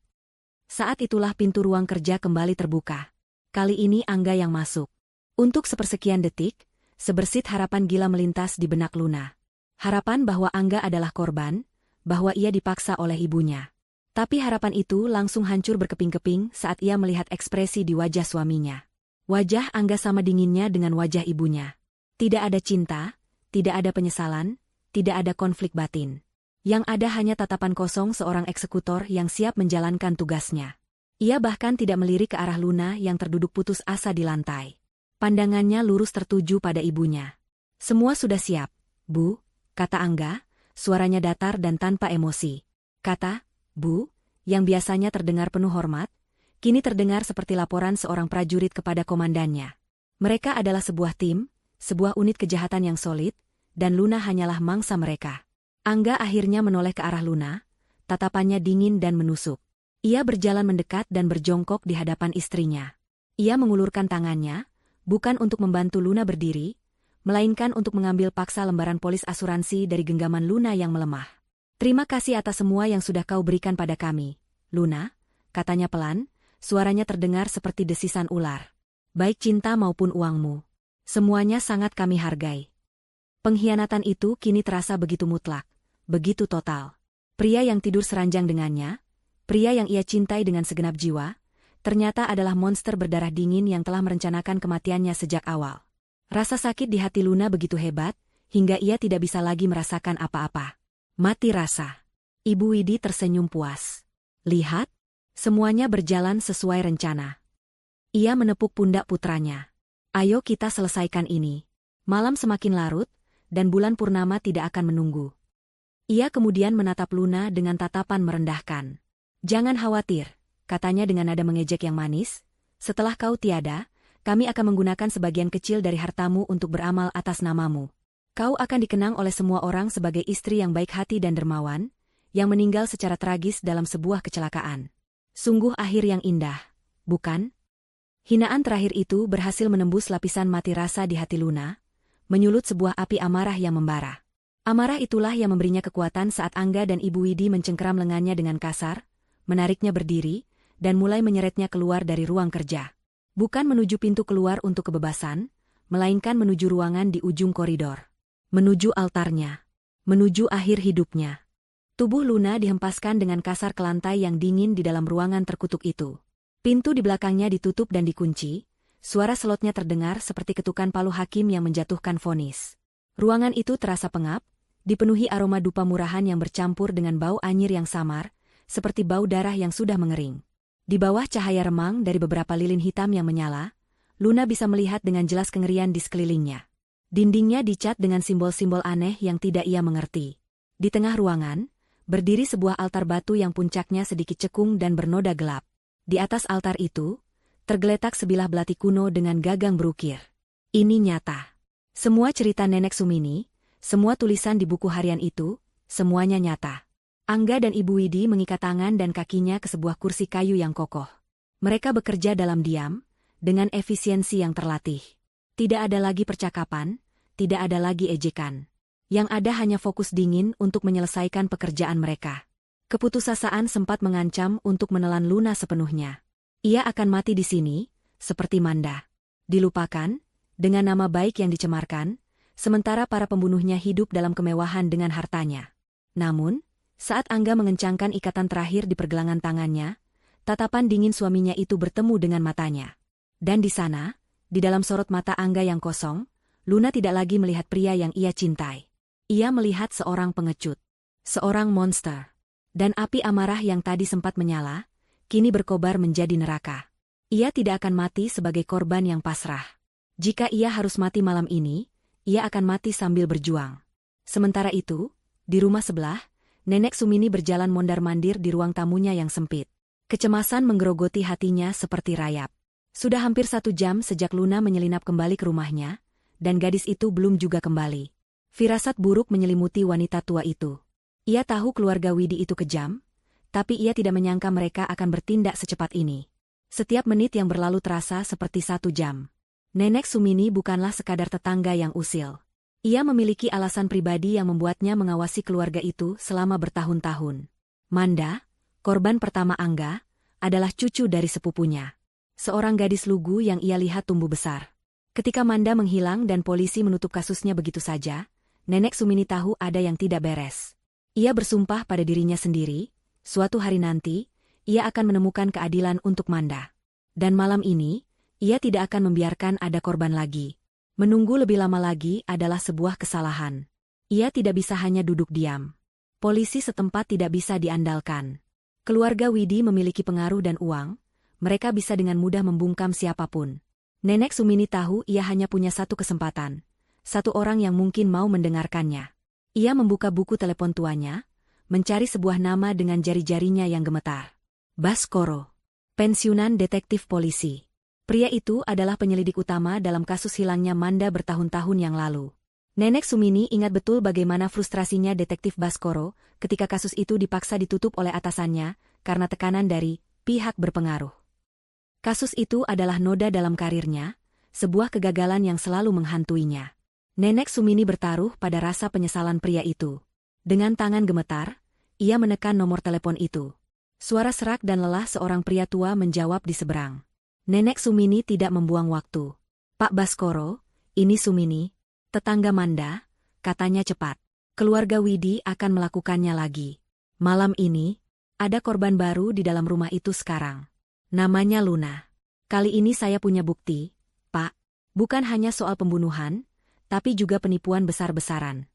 Saat itulah pintu ruang kerja kembali terbuka. Kali ini Angga yang masuk. Untuk sepersekian detik, sebersit harapan gila melintas di benak Luna. Harapan bahwa Angga adalah korban, bahwa ia dipaksa oleh ibunya. Tapi harapan itu langsung hancur berkeping-keping saat ia melihat ekspresi di wajah suaminya. Wajah Angga sama dinginnya dengan wajah ibunya. Tidak ada cinta, tidak ada penyesalan, tidak ada konflik batin. Yang ada hanya tatapan kosong seorang eksekutor yang siap menjalankan tugasnya. Ia bahkan tidak melirik ke arah Luna yang terduduk putus asa di lantai. Pandangannya lurus tertuju pada ibunya. Semua sudah siap, Bu, kata Angga, suaranya datar dan tanpa emosi. Kata, Bu, yang biasanya terdengar penuh hormat, kini terdengar seperti laporan seorang prajurit kepada komandannya. Mereka adalah sebuah tim, sebuah unit kejahatan yang solid, dan Luna hanyalah mangsa mereka. Angga akhirnya menoleh ke arah Luna, tatapannya dingin dan menusuk. Ia berjalan mendekat dan berjongkok di hadapan istrinya. Ia mengulurkan tangannya, bukan untuk membantu Luna berdiri, melainkan untuk mengambil paksa lembaran polis asuransi dari genggaman Luna yang melemah. Terima kasih atas semua yang sudah kau berikan pada kami, Luna, katanya pelan, suaranya terdengar seperti desisan ular. Baik cinta maupun uangmu. Semuanya sangat kami hargai. Pengkhianatan itu kini terasa begitu mutlak, begitu total. Pria yang tidur seranjang dengannya, pria yang ia cintai dengan segenap jiwa, ternyata adalah monster berdarah dingin yang telah merencanakan kematiannya sejak awal. Rasa sakit di hati Luna begitu hebat, hingga ia tidak bisa lagi merasakan apa-apa. Mati rasa. Ibu Widi tersenyum puas. Lihat, semuanya berjalan sesuai rencana. Ia menepuk pundak putranya. Ayo kita selesaikan ini. Malam semakin larut, dan bulan purnama tidak akan menunggu. Ia kemudian menatap Luna dengan tatapan merendahkan. Jangan khawatir, katanya dengan nada mengejek yang manis, setelah kau tiada, kami akan menggunakan sebagian kecil dari hartamu untuk beramal atas namamu. Kau akan dikenang oleh semua orang sebagai istri yang baik hati dan dermawan, yang meninggal secara tragis dalam sebuah kecelakaan. Sungguh akhir yang indah, bukan? Hinaan terakhir itu berhasil menembus lapisan mati rasa di hati Luna, menyulut sebuah api amarah yang membara. Amarah itulah yang memberinya kekuatan saat Angga dan Ibu Widi mencengkeram lengannya dengan kasar, menariknya berdiri, dan mulai menyeretnya keluar dari ruang kerja. Bukan menuju pintu keluar untuk kebebasan, melainkan menuju ruangan di ujung koridor. Menuju altarnya. Menuju akhir hidupnya. Tubuh Luna dihempaskan dengan kasar ke lantai yang dingin di dalam ruangan terkutuk itu. Pintu di belakangnya ditutup dan dikunci, suara selotnya terdengar seperti ketukan palu hakim yang menjatuhkan vonis. Ruangan itu terasa pengap, dipenuhi aroma dupa murahan yang bercampur dengan bau anyir yang samar, seperti bau darah yang sudah mengering. Di bawah cahaya remang dari beberapa lilin hitam yang menyala, Luna bisa melihat dengan jelas kengerian di sekelilingnya. Dindingnya dicat dengan simbol-simbol aneh yang tidak ia mengerti. Di tengah ruangan, berdiri sebuah altar batu yang puncaknya sedikit cekung dan bernoda gelap. Di atas altar itu, tergeletak sebilah belati kuno dengan gagang berukir. Ini nyata. Semua cerita Nenek Sumini, semua tulisan di buku harian itu, semuanya nyata. Angga dan Ibu Widi mengikat tangan dan kakinya ke sebuah kursi kayu yang kokoh. Mereka bekerja dalam diam, dengan efisiensi yang terlatih. Tidak ada lagi percakapan, tidak ada lagi ejekan. Yang ada hanya fokus dingin untuk menyelesaikan pekerjaan mereka. Keputusasaan sempat mengancam untuk menelan Luna sepenuhnya. Ia akan mati di sini, seperti Manda. Dilupakan, dengan nama baik yang dicemarkan, sementara para pembunuhnya hidup dalam kemewahan dengan hartanya. Namun, saat Angga mengencangkan ikatan terakhir di pergelangan tangannya, tatapan dingin suaminya itu bertemu dengan matanya. Dan di sana, di dalam sorot mata Angga yang kosong, Luna tidak lagi melihat pria yang ia cintai. Ia melihat seorang pengecut. Seorang monster. Dan api amarah yang tadi sempat menyala, kini berkobar menjadi neraka. Ia tidak akan mati sebagai korban yang pasrah. Jika ia harus mati malam ini, ia akan mati sambil berjuang. Sementara itu, di rumah sebelah, Nenek Sumini berjalan mondar-mandir di ruang tamunya yang sempit. Kecemasan menggerogoti hatinya seperti rayap. Sudah hampir 1 jam sejak Luna menyelinap kembali ke rumahnya, dan gadis itu belum juga kembali. Firasat buruk menyelimuti wanita tua itu. Ia tahu keluarga Widi itu kejam, tapi ia tidak menyangka mereka akan bertindak secepat ini. Setiap menit yang berlalu terasa seperti 1 jam. Nenek Sumini bukanlah sekadar tetangga yang usil. Ia memiliki alasan pribadi yang membuatnya mengawasi keluarga itu selama bertahun-tahun. Manda, korban pertama Angga, adalah cucu dari sepupunya. Seorang gadis lugu yang ia lihat tumbuh besar. Ketika Manda menghilang dan polisi menutup kasusnya begitu saja, Nenek Sumini tahu ada yang tidak beres. Ia bersumpah pada dirinya sendiri, suatu hari nanti, ia akan menemukan keadilan untuk Manda. Dan malam ini, ia tidak akan membiarkan ada korban lagi. Menunggu lebih lama lagi adalah sebuah kesalahan. Ia tidak bisa hanya duduk diam. Polisi setempat tidak bisa diandalkan. Keluarga Widi memiliki pengaruh dan uang, mereka bisa dengan mudah membungkam siapapun. Nenek Sumini tahu ia hanya punya satu kesempatan. Satu orang yang mungkin mau mendengarkannya. Ia membuka buku telepon tuanya, mencari sebuah nama dengan jari-jarinya yang gemetar. Baskoro. Pensiunan detektif polisi. Pria itu adalah penyelidik utama dalam kasus hilangnya Manda bertahun-tahun yang lalu. Nenek Sumini ingat betul bagaimana frustrasinya detektif Baskoro ketika kasus itu dipaksa ditutup oleh atasannya karena tekanan dari pihak berpengaruh. Kasus itu adalah noda dalam karirnya, sebuah kegagalan yang selalu menghantuinya. Nenek Sumini bertaruh pada rasa penyesalan pria itu. Dengan tangan gemetar, ia menekan nomor telepon itu. Suara serak dan lelah seorang pria tua menjawab di seberang. Nenek Sumini tidak membuang waktu. Pak Baskoro, ini Sumini, tetangga Manda, katanya cepat. Keluarga Widi akan melakukannya lagi. Malam ini, ada korban baru di dalam rumah itu sekarang. Namanya Luna. Kali ini saya punya bukti, Pak. Bukan hanya soal pembunuhan, tapi juga penipuan besar-besaran.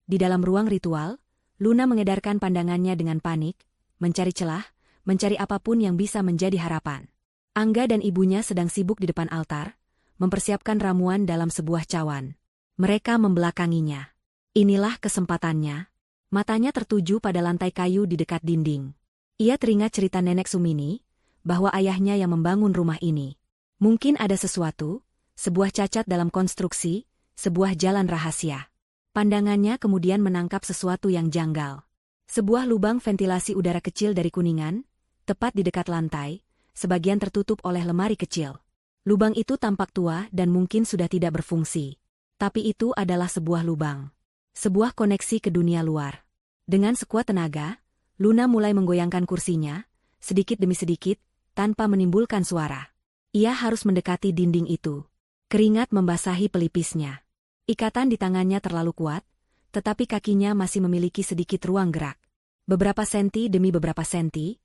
Di dalam ruang ritual, Luna mengedarkan pandangannya dengan panik, mencari celah, mencari apapun yang bisa menjadi harapan. Angga dan ibunya sedang sibuk di depan altar, mempersiapkan ramuan dalam sebuah cawan. Mereka membelakanginya. Inilah kesempatannya. Matanya tertuju pada lantai kayu di dekat dinding. Ia teringat cerita Nenek Sumini, bahwa ayahnya yang membangun rumah ini. Mungkin ada sesuatu, sebuah cacat dalam konstruksi, sebuah jalan rahasia. Pandangannya kemudian menangkap sesuatu yang janggal. Sebuah lubang ventilasi udara kecil dari kuningan, tepat di dekat lantai, sebagian tertutup oleh lemari kecil. Lubang itu tampak tua dan mungkin sudah tidak berfungsi. Tapi itu adalah sebuah lubang. Sebuah koneksi ke dunia luar. Dengan sekuat tenaga, Luna mulai menggoyangkan kursinya, sedikit demi sedikit, tanpa menimbulkan suara. Ia harus mendekati dinding itu. Keringat membasahi pelipisnya. Ikatan di tangannya terlalu kuat, tetapi kakinya masih memiliki sedikit ruang gerak. Beberapa senti demi beberapa senti,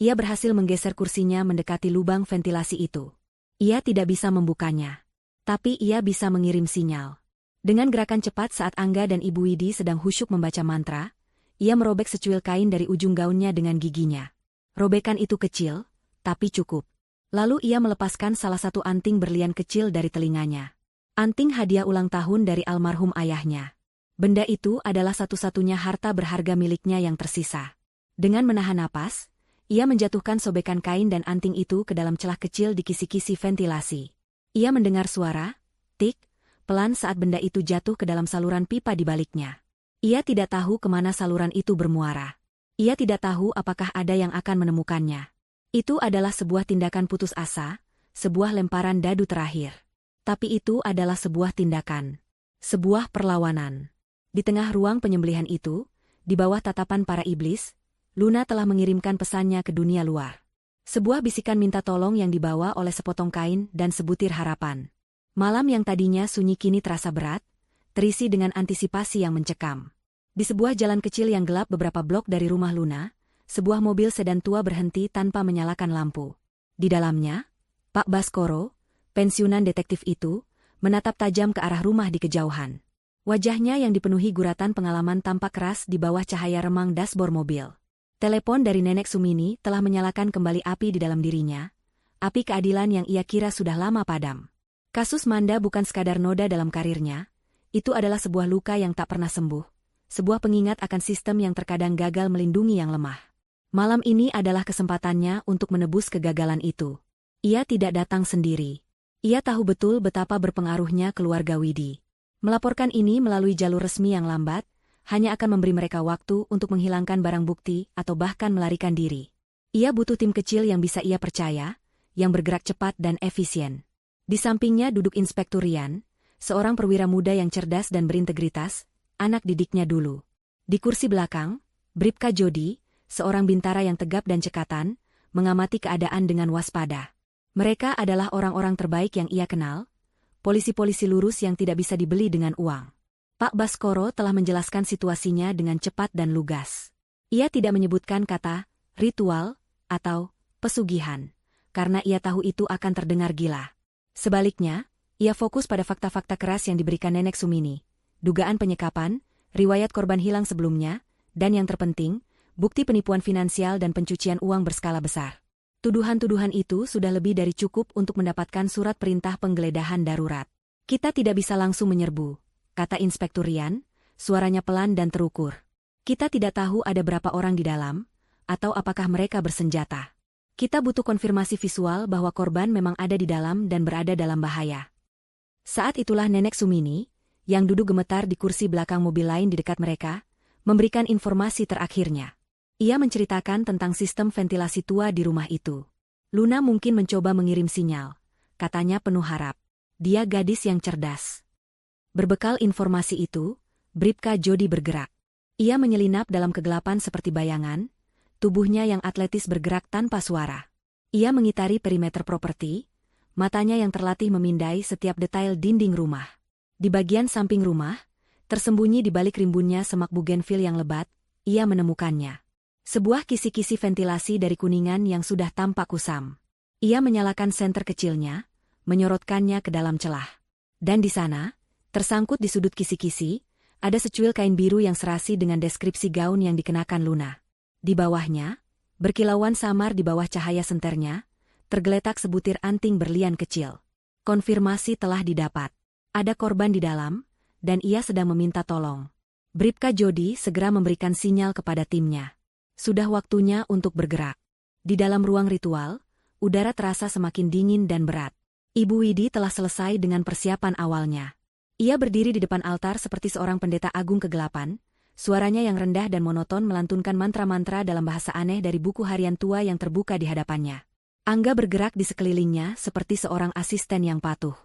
ia berhasil menggeser kursinya mendekati lubang ventilasi itu. Ia tidak bisa membukanya. Tapi ia bisa mengirim sinyal. Dengan gerakan cepat saat Angga dan Ibu Widi sedang khusyuk membaca mantra, ia merobek secuil kain dari ujung gaunnya dengan giginya. Robekan itu kecil, tapi cukup. Lalu ia melepaskan salah satu anting berlian kecil dari telinganya. Anting hadiah ulang tahun dari almarhum ayahnya. Benda itu adalah satu-satunya harta berharga miliknya yang tersisa. Dengan menahan napas, ia menjatuhkan sobekan kain dan anting itu ke dalam celah kecil di kisi-kisi ventilasi. Ia mendengar suara, tik, pelan saat benda itu jatuh ke dalam saluran pipa di baliknya. Ia tidak tahu kemana saluran itu bermuara. Ia tidak tahu apakah ada yang akan menemukannya. Itu adalah sebuah tindakan putus asa, sebuah lemparan dadu terakhir. Tapi itu adalah sebuah tindakan. Sebuah perlawanan. Di tengah ruang penyembelihan itu, di bawah tatapan para iblis, Luna telah mengirimkan pesannya ke dunia luar. Sebuah bisikan minta tolong yang dibawa oleh sepotong kain dan sebutir harapan. Malam yang tadinya sunyi kini terasa berat, terisi dengan antisipasi yang mencekam. Di sebuah jalan kecil yang gelap beberapa blok dari rumah Luna, sebuah mobil sedan tua berhenti tanpa menyalakan lampu. Di dalamnya, Pak Baskoro, pensiunan detektif itu, menatap tajam ke arah rumah di kejauhan. Wajahnya yang dipenuhi guratan pengalaman tampak keras di bawah cahaya remang dashboard mobil. Telepon dari Nenek Sumini telah menyalakan kembali api di dalam dirinya, api keadilan yang ia kira sudah lama padam. Kasus Manda bukan sekadar noda dalam karirnya, itu adalah sebuah luka yang tak pernah sembuh, sebuah pengingat akan sistem yang terkadang gagal melindungi yang lemah. Malam ini adalah kesempatannya untuk menebus kegagalan itu. Ia tidak datang sendiri. Ia tahu betul betapa berpengaruhnya keluarga Widi. Melaporkan ini melalui jalur resmi yang lambat, hanya akan memberi mereka waktu untuk menghilangkan barang bukti atau bahkan melarikan diri. Ia butuh tim kecil yang bisa ia percaya, yang bergerak cepat dan efisien. Di sampingnya duduk Inspektur Rian, seorang perwira muda yang cerdas dan berintegritas, anak didiknya dulu. Di kursi belakang, Bribka Jody, seorang bintara yang tegap dan cekatan, mengamati keadaan dengan waspada. Mereka adalah orang-orang terbaik yang ia kenal, polisi-polisi lurus yang tidak bisa dibeli dengan uang. Pak Baskoro telah menjelaskan situasinya dengan cepat dan lugas. Ia tidak menyebutkan kata ritual atau pesugihan, karena ia tahu itu akan terdengar gila. Sebaliknya, ia fokus pada fakta-fakta keras yang diberikan Nenek Sumini, dugaan penyekapan, riwayat korban hilang sebelumnya, dan yang terpenting, bukti penipuan finansial dan pencucian uang berskala besar. Tuduhan-tuduhan itu sudah lebih dari cukup untuk mendapatkan surat perintah penggeledahan darurat. Kita tidak bisa langsung menyerbu, kata Inspektur Rian, suaranya pelan dan terukur. Kita tidak tahu ada berapa orang di dalam, atau apakah mereka bersenjata. Kita butuh konfirmasi visual bahwa korban memang ada di dalam dan berada dalam bahaya. Saat itulah Nenek Sumini, yang duduk gemetar di kursi belakang mobil lain di dekat mereka, memberikan informasi terakhirnya. Ia menceritakan tentang sistem ventilasi tua di rumah itu. Luna mungkin mencoba mengirim sinyal, katanya penuh harap. Dia gadis yang cerdas. Berbekal informasi itu, Bribka Jody bergerak. Ia menyelinap dalam kegelapan seperti bayangan, tubuhnya yang atletis bergerak tanpa suara. Ia mengitari perimeter properti, matanya yang terlatih memindai setiap detail dinding rumah. Di bagian samping rumah, tersembunyi di balik rimbunnya semak bugenvil yang lebat, ia menemukannya. Sebuah kisi-kisi ventilasi dari kuningan yang sudah tampak kusam. Ia menyalakan senter kecilnya, menyorotkannya ke dalam celah. Dan di sana, tersangkut di sudut kisi-kisi, ada secuil kain biru yang serasi dengan deskripsi gaun yang dikenakan Luna. Di bawahnya, berkilauan samar di bawah cahaya senternya, tergeletak sebutir anting berlian kecil. Konfirmasi telah didapat. Ada korban di dalam, dan ia sedang meminta tolong. Bribka Jody segera memberikan sinyal kepada timnya. Sudah waktunya untuk bergerak. Di dalam ruang ritual, udara terasa semakin dingin dan berat. Ibu Widi telah selesai dengan persiapan awalnya. Ia berdiri di depan altar seperti seorang pendeta agung kegelapan, suaranya yang rendah dan monoton melantunkan mantra-mantra dalam bahasa aneh dari buku harian tua yang terbuka di hadapannya. Angga bergerak di sekelilingnya seperti seorang asisten yang patuh.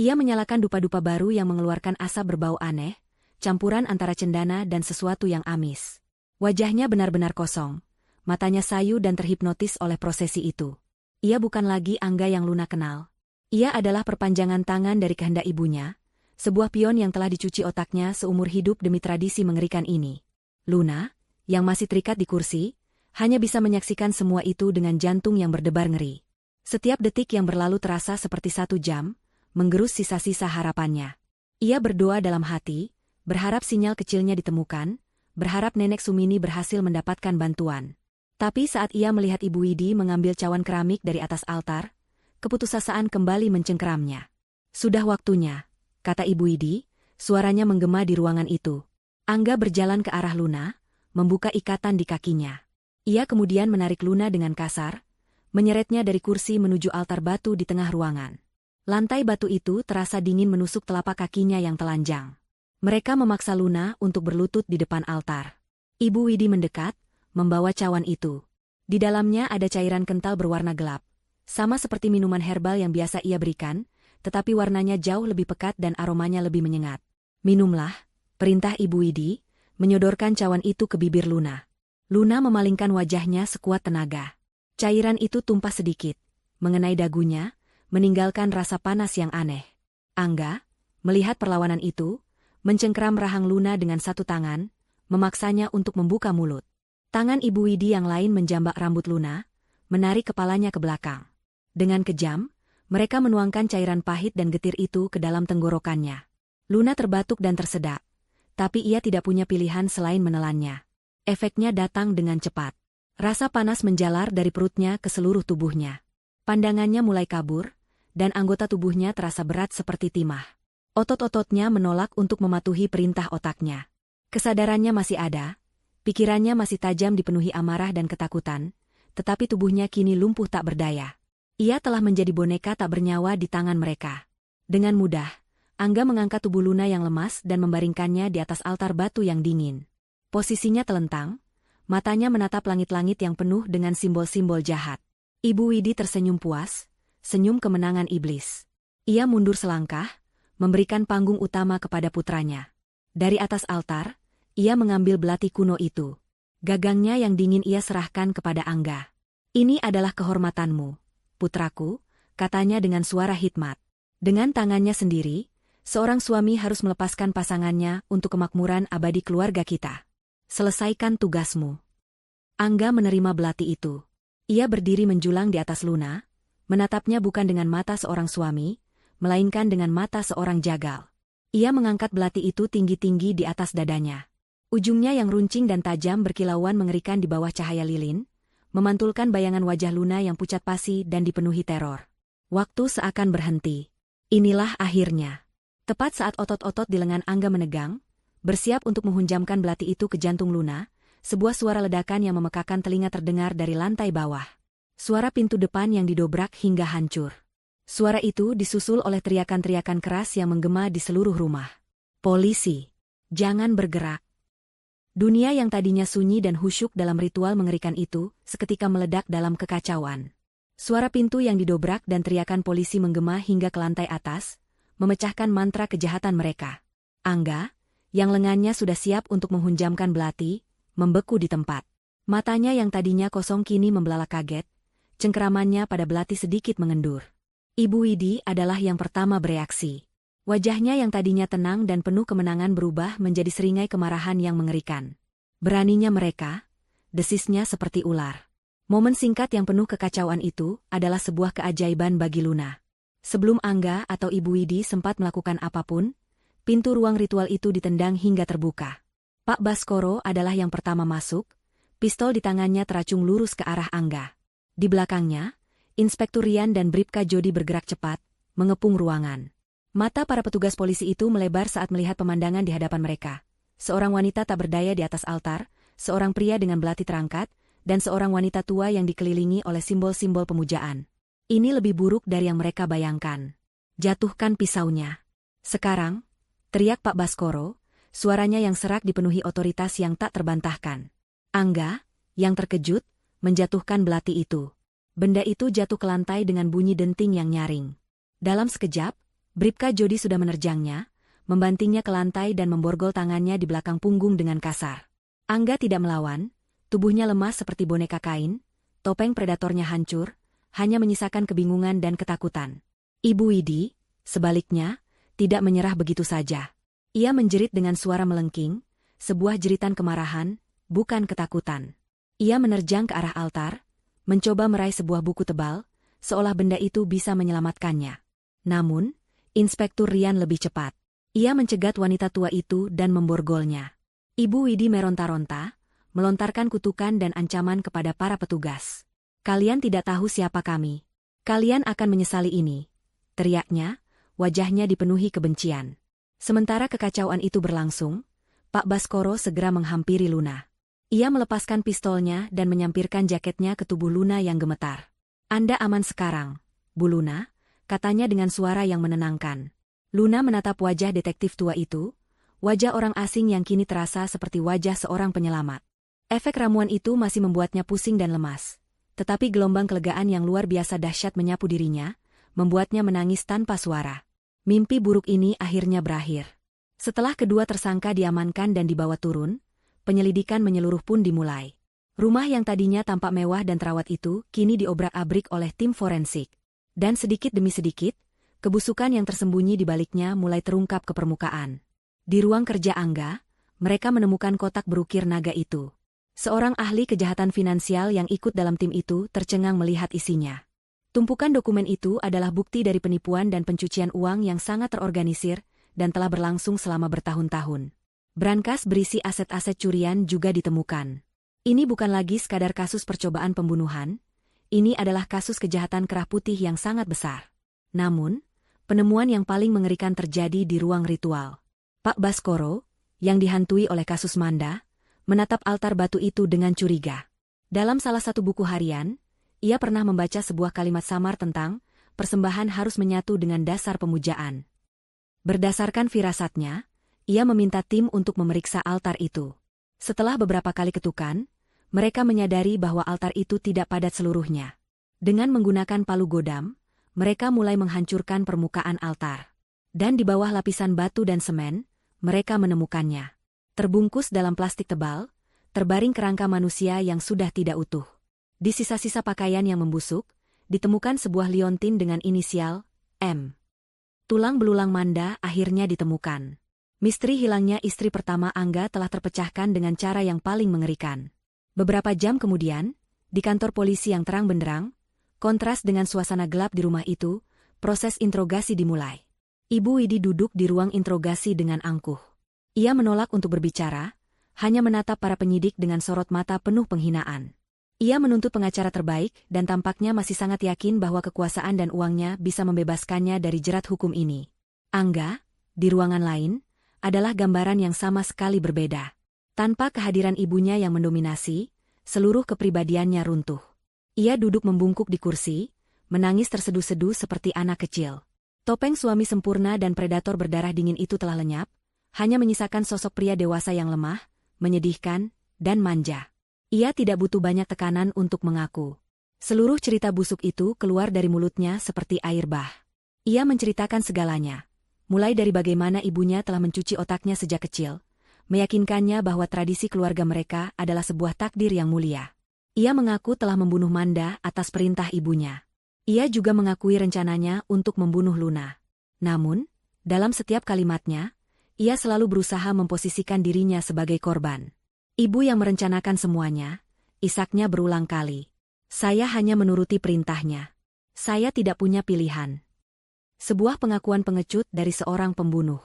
Ia menyalakan dupa-dupa baru yang mengeluarkan asap berbau aneh, campuran antara cendana dan sesuatu yang amis. Wajahnya benar-benar kosong, matanya sayu dan terhipnotis oleh prosesi itu. Ia bukan lagi Angga yang Luna kenal. Ia adalah perpanjangan tangan dari kehendak ibunya, sebuah pion yang telah dicuci otaknya seumur hidup demi tradisi mengerikan ini. Luna, yang masih terikat di kursi, hanya bisa menyaksikan semua itu dengan jantung yang berdebar ngeri. Setiap detik yang berlalu terasa seperti 1 jam, menggerus sisa-sisa harapannya. Ia berdoa dalam hati, berharap sinyal kecilnya ditemukan, berharap Nenek Sumini berhasil mendapatkan bantuan. Tapi saat ia melihat Ibu Widi mengambil cawan keramik dari atas altar, keputusasaan kembali mencengkeramnya. Sudah waktunya, kata Ibu Widi, suaranya menggema di ruangan itu. Angga berjalan ke arah Luna, membuka ikatan di kakinya. Ia kemudian menarik Luna dengan kasar, menyeretnya dari kursi menuju altar batu di tengah ruangan. Lantai batu itu terasa dingin menusuk telapak kakinya yang telanjang. Mereka memaksa Luna untuk berlutut di depan altar. Ibu Widi mendekat, membawa cawan itu. Di dalamnya ada cairan kental berwarna gelap, sama seperti minuman herbal yang biasa ia berikan, tetapi warnanya jauh lebih pekat dan aromanya lebih menyengat. Minumlah, perintah Ibu Widi, menyodorkan cawan itu ke bibir Luna. Luna memalingkan wajahnya sekuat tenaga. Cairan itu tumpah sedikit, mengenai dagunya, meninggalkan rasa panas yang aneh. Angga, melihat perlawanan itu, mencengkeram rahang Luna dengan satu tangan, memaksanya untuk membuka mulut. Tangan Ibu Widi yang lain menjambak rambut Luna, menarik kepalanya ke belakang. Dengan kejam, mereka menuangkan cairan pahit dan getir itu ke dalam tenggorokannya. Luna terbatuk dan tersedak, tapi ia tidak punya pilihan selain menelannya. Efeknya datang dengan cepat. Rasa panas menjalar dari perutnya ke seluruh tubuhnya. Pandangannya mulai kabur, dan anggota tubuhnya terasa berat seperti timah. Otot-ototnya menolak untuk mematuhi perintah otaknya. Kesadarannya masih ada, pikirannya masih tajam dipenuhi amarah dan ketakutan, tetapi tubuhnya kini lumpuh tak berdaya. Ia telah menjadi boneka tak bernyawa di tangan mereka. Dengan mudah, Angga mengangkat tubuh Luna yang lemas dan membaringkannya di atas altar batu yang dingin. Posisinya telentang, matanya menatap langit-langit yang penuh dengan simbol-simbol jahat. Ibu Widi tersenyum puas, senyum kemenangan iblis. Ia mundur selangkah, memberikan panggung utama kepada putranya. Dari atas altar, ia mengambil belati kuno itu. Gagangnya yang dingin ia serahkan kepada Angga. Ini adalah kehormatanmu, putraku, katanya dengan suara hikmat. Dengan tangannya sendiri, seorang suami harus melepaskan pasangannya untuk kemakmuran abadi keluarga kita. Selesaikan tugasmu. Angga menerima belati itu. Ia berdiri menjulang di atas Luna, menatapnya bukan dengan mata seorang suami, melainkan dengan mata seorang jagal. Ia mengangkat belati itu tinggi-tinggi di atas dadanya. Ujungnya yang runcing dan tajam berkilauan mengerikan di bawah cahaya lilin, memantulkan bayangan wajah Luna yang pucat pasi dan dipenuhi teror. Waktu seakan berhenti. Inilah akhirnya. Tepat saat otot-otot di lengan Angga menegang, bersiap untuk menghunjamkan belati itu ke jantung Luna, sebuah suara ledakan yang memekakan telinga terdengar dari lantai bawah. Suara pintu depan yang didobrak hingga hancur. Suara itu disusul oleh teriakan-teriakan keras yang menggema di seluruh rumah. Polisi! Jangan bergerak! Dunia yang tadinya sunyi dan khusyuk dalam ritual mengerikan itu, seketika meledak dalam kekacauan. Suara pintu yang didobrak dan teriakan polisi menggema hingga ke lantai atas, memecahkan mantra kejahatan mereka. Angga, yang lengannya sudah siap untuk menghunjamkan belati, membeku di tempat. Matanya yang tadinya kosong kini membelalak kaget, cengkeramannya pada belati sedikit mengendur. Ibu Widi adalah yang pertama bereaksi. Wajahnya yang tadinya tenang dan penuh kemenangan berubah menjadi seringai kemarahan yang mengerikan. Beraninya mereka, desisnya seperti ular. Momen singkat yang penuh kekacauan itu adalah sebuah keajaiban bagi Luna. Sebelum Angga atau Ibu Widi sempat melakukan apapun, pintu ruang ritual itu ditendang hingga terbuka. Pak Baskoro adalah yang pertama masuk, pistol di tangannya teracung lurus ke arah Angga. Di belakangnya, Inspektur Rian dan Bribka Jodi bergerak cepat, mengepung ruangan. Mata para petugas polisi itu melebar saat melihat pemandangan di hadapan mereka. Seorang wanita tak berdaya di atas altar, seorang pria dengan belati terangkat, dan seorang wanita tua yang dikelilingi oleh simbol-simbol pemujaan. Ini lebih buruk dari yang mereka bayangkan. Jatuhkan pisaunya. Sekarang, teriak Pak Baskoro, suaranya yang serak dipenuhi otoritas yang tak terbantahkan. Angga, yang terkejut, menjatuhkan belati itu. Benda itu jatuh ke lantai dengan bunyi denting yang nyaring. Dalam sekejap, Bribka Jody sudah menerjangnya, membantingnya ke lantai dan memborgol tangannya di belakang punggung dengan kasar. Angga tidak melawan, tubuhnya lemas seperti boneka kain, topeng predatornya hancur, hanya menyisakan kebingungan dan ketakutan. Ibu Widi, sebaliknya, tidak menyerah begitu saja. Ia menjerit dengan suara melengking, sebuah jeritan kemarahan, bukan ketakutan. Ia menerjang ke arah altar, mencoba meraih sebuah buku tebal, seolah benda itu bisa menyelamatkannya. Namun, Inspektur Rian lebih cepat. Ia mencegat wanita tua itu dan memborgolnya. Ibu Widi meronta-ronta, melontarkan kutukan dan ancaman kepada para petugas. "Kalian tidak tahu siapa kami. Kalian akan menyesali ini," teriaknya, wajahnya dipenuhi kebencian. Sementara kekacauan itu berlangsung, Pak Baskoro segera menghampiri Luna. Ia melepaskan pistolnya dan menyampirkan jaketnya ke tubuh Luna yang gemetar. "Anda aman sekarang, Bu Luna," katanya dengan suara yang menenangkan. Luna menatap wajah detektif tua itu, wajah orang asing yang kini terasa seperti wajah seorang penyelamat. Efek ramuan itu masih membuatnya pusing dan lemas. Tetapi gelombang kelegaan yang luar biasa dahsyat menyapu dirinya, membuatnya menangis tanpa suara. Mimpi buruk ini akhirnya berakhir. Setelah kedua tersangka diamankan dan dibawa turun, penyelidikan menyeluruh pun dimulai. Rumah yang tadinya tampak mewah dan terawat itu kini diobrak-abrik oleh tim forensik. Dan sedikit demi sedikit, kebusukan yang tersembunyi di baliknya mulai terungkap ke permukaan. Di ruang kerja Angga, mereka menemukan kotak berukir naga itu. Seorang ahli kejahatan finansial yang ikut dalam tim itu tercengang melihat isinya. Tumpukan dokumen itu adalah bukti dari penipuan dan pencucian uang yang sangat terorganisir dan telah berlangsung selama bertahun-tahun. Brankas berisi aset-aset curian juga ditemukan. Ini bukan lagi sekadar kasus percobaan pembunuhan, ini adalah kasus kejahatan kerah putih yang sangat besar. Namun, penemuan yang paling mengerikan terjadi di ruang ritual. Pak Baskoro, yang dihantui oleh kasus Manda, menatap altar batu itu dengan curiga. Dalam salah satu buku harian, ia pernah membaca sebuah kalimat samar tentang persembahan harus menyatu dengan dasar pemujaan. Berdasarkan firasatnya, ia meminta tim untuk memeriksa altar itu. Setelah beberapa kali ketukan, mereka menyadari bahwa altar itu tidak padat seluruhnya. Dengan menggunakan palu godam, mereka mulai menghancurkan permukaan altar. Dan di bawah lapisan batu dan semen, mereka menemukannya. Terbungkus dalam plastik tebal, terbaring kerangka manusia yang sudah tidak utuh. Di sisa-sisa pakaian yang membusuk, ditemukan sebuah liontin dengan inisial M. Tulang belulang Manda akhirnya ditemukan. Misteri hilangnya istri pertama Angga telah terpecahkan dengan cara yang paling mengerikan. Beberapa jam kemudian, di kantor polisi yang terang benderang, kontras dengan suasana gelap di rumah itu, proses interogasi dimulai. Ibu Widi duduk di ruang interogasi dengan angkuh. Ia menolak untuk berbicara, hanya menatap para penyidik dengan sorot mata penuh penghinaan. Ia menuntut pengacara terbaik dan tampaknya masih sangat yakin bahwa kekuasaan dan uangnya bisa membebaskannya dari jerat hukum ini. Angga, di ruangan lain, adalah gambaran yang sama sekali berbeda. Tanpa kehadiran ibunya yang mendominasi, seluruh kepribadiannya runtuh. Ia duduk membungkuk di kursi, menangis terseduh-seduh seperti anak kecil. Topeng suami sempurna dan predator berdarah dingin itu telah lenyap, hanya menyisakan sosok pria dewasa yang lemah, menyedihkan, dan manja. Ia tidak butuh banyak tekanan untuk mengaku. Seluruh cerita busuk itu keluar dari mulutnya seperti air bah. Ia menceritakan segalanya, mulai dari bagaimana ibunya telah mencuci otaknya sejak kecil, meyakinkannya bahwa tradisi keluarga mereka adalah sebuah takdir yang mulia. Ia mengaku telah membunuh Manda atas perintah ibunya. Ia juga mengakui rencananya untuk membunuh Luna. Namun, dalam setiap kalimatnya, ia selalu berusaha memposisikan dirinya sebagai korban. Ibu yang merencanakan semuanya, isaknya berulang kali. "Saya hanya menuruti perintahnya. Saya tidak punya pilihan." Sebuah pengakuan pengecut dari seorang pembunuh.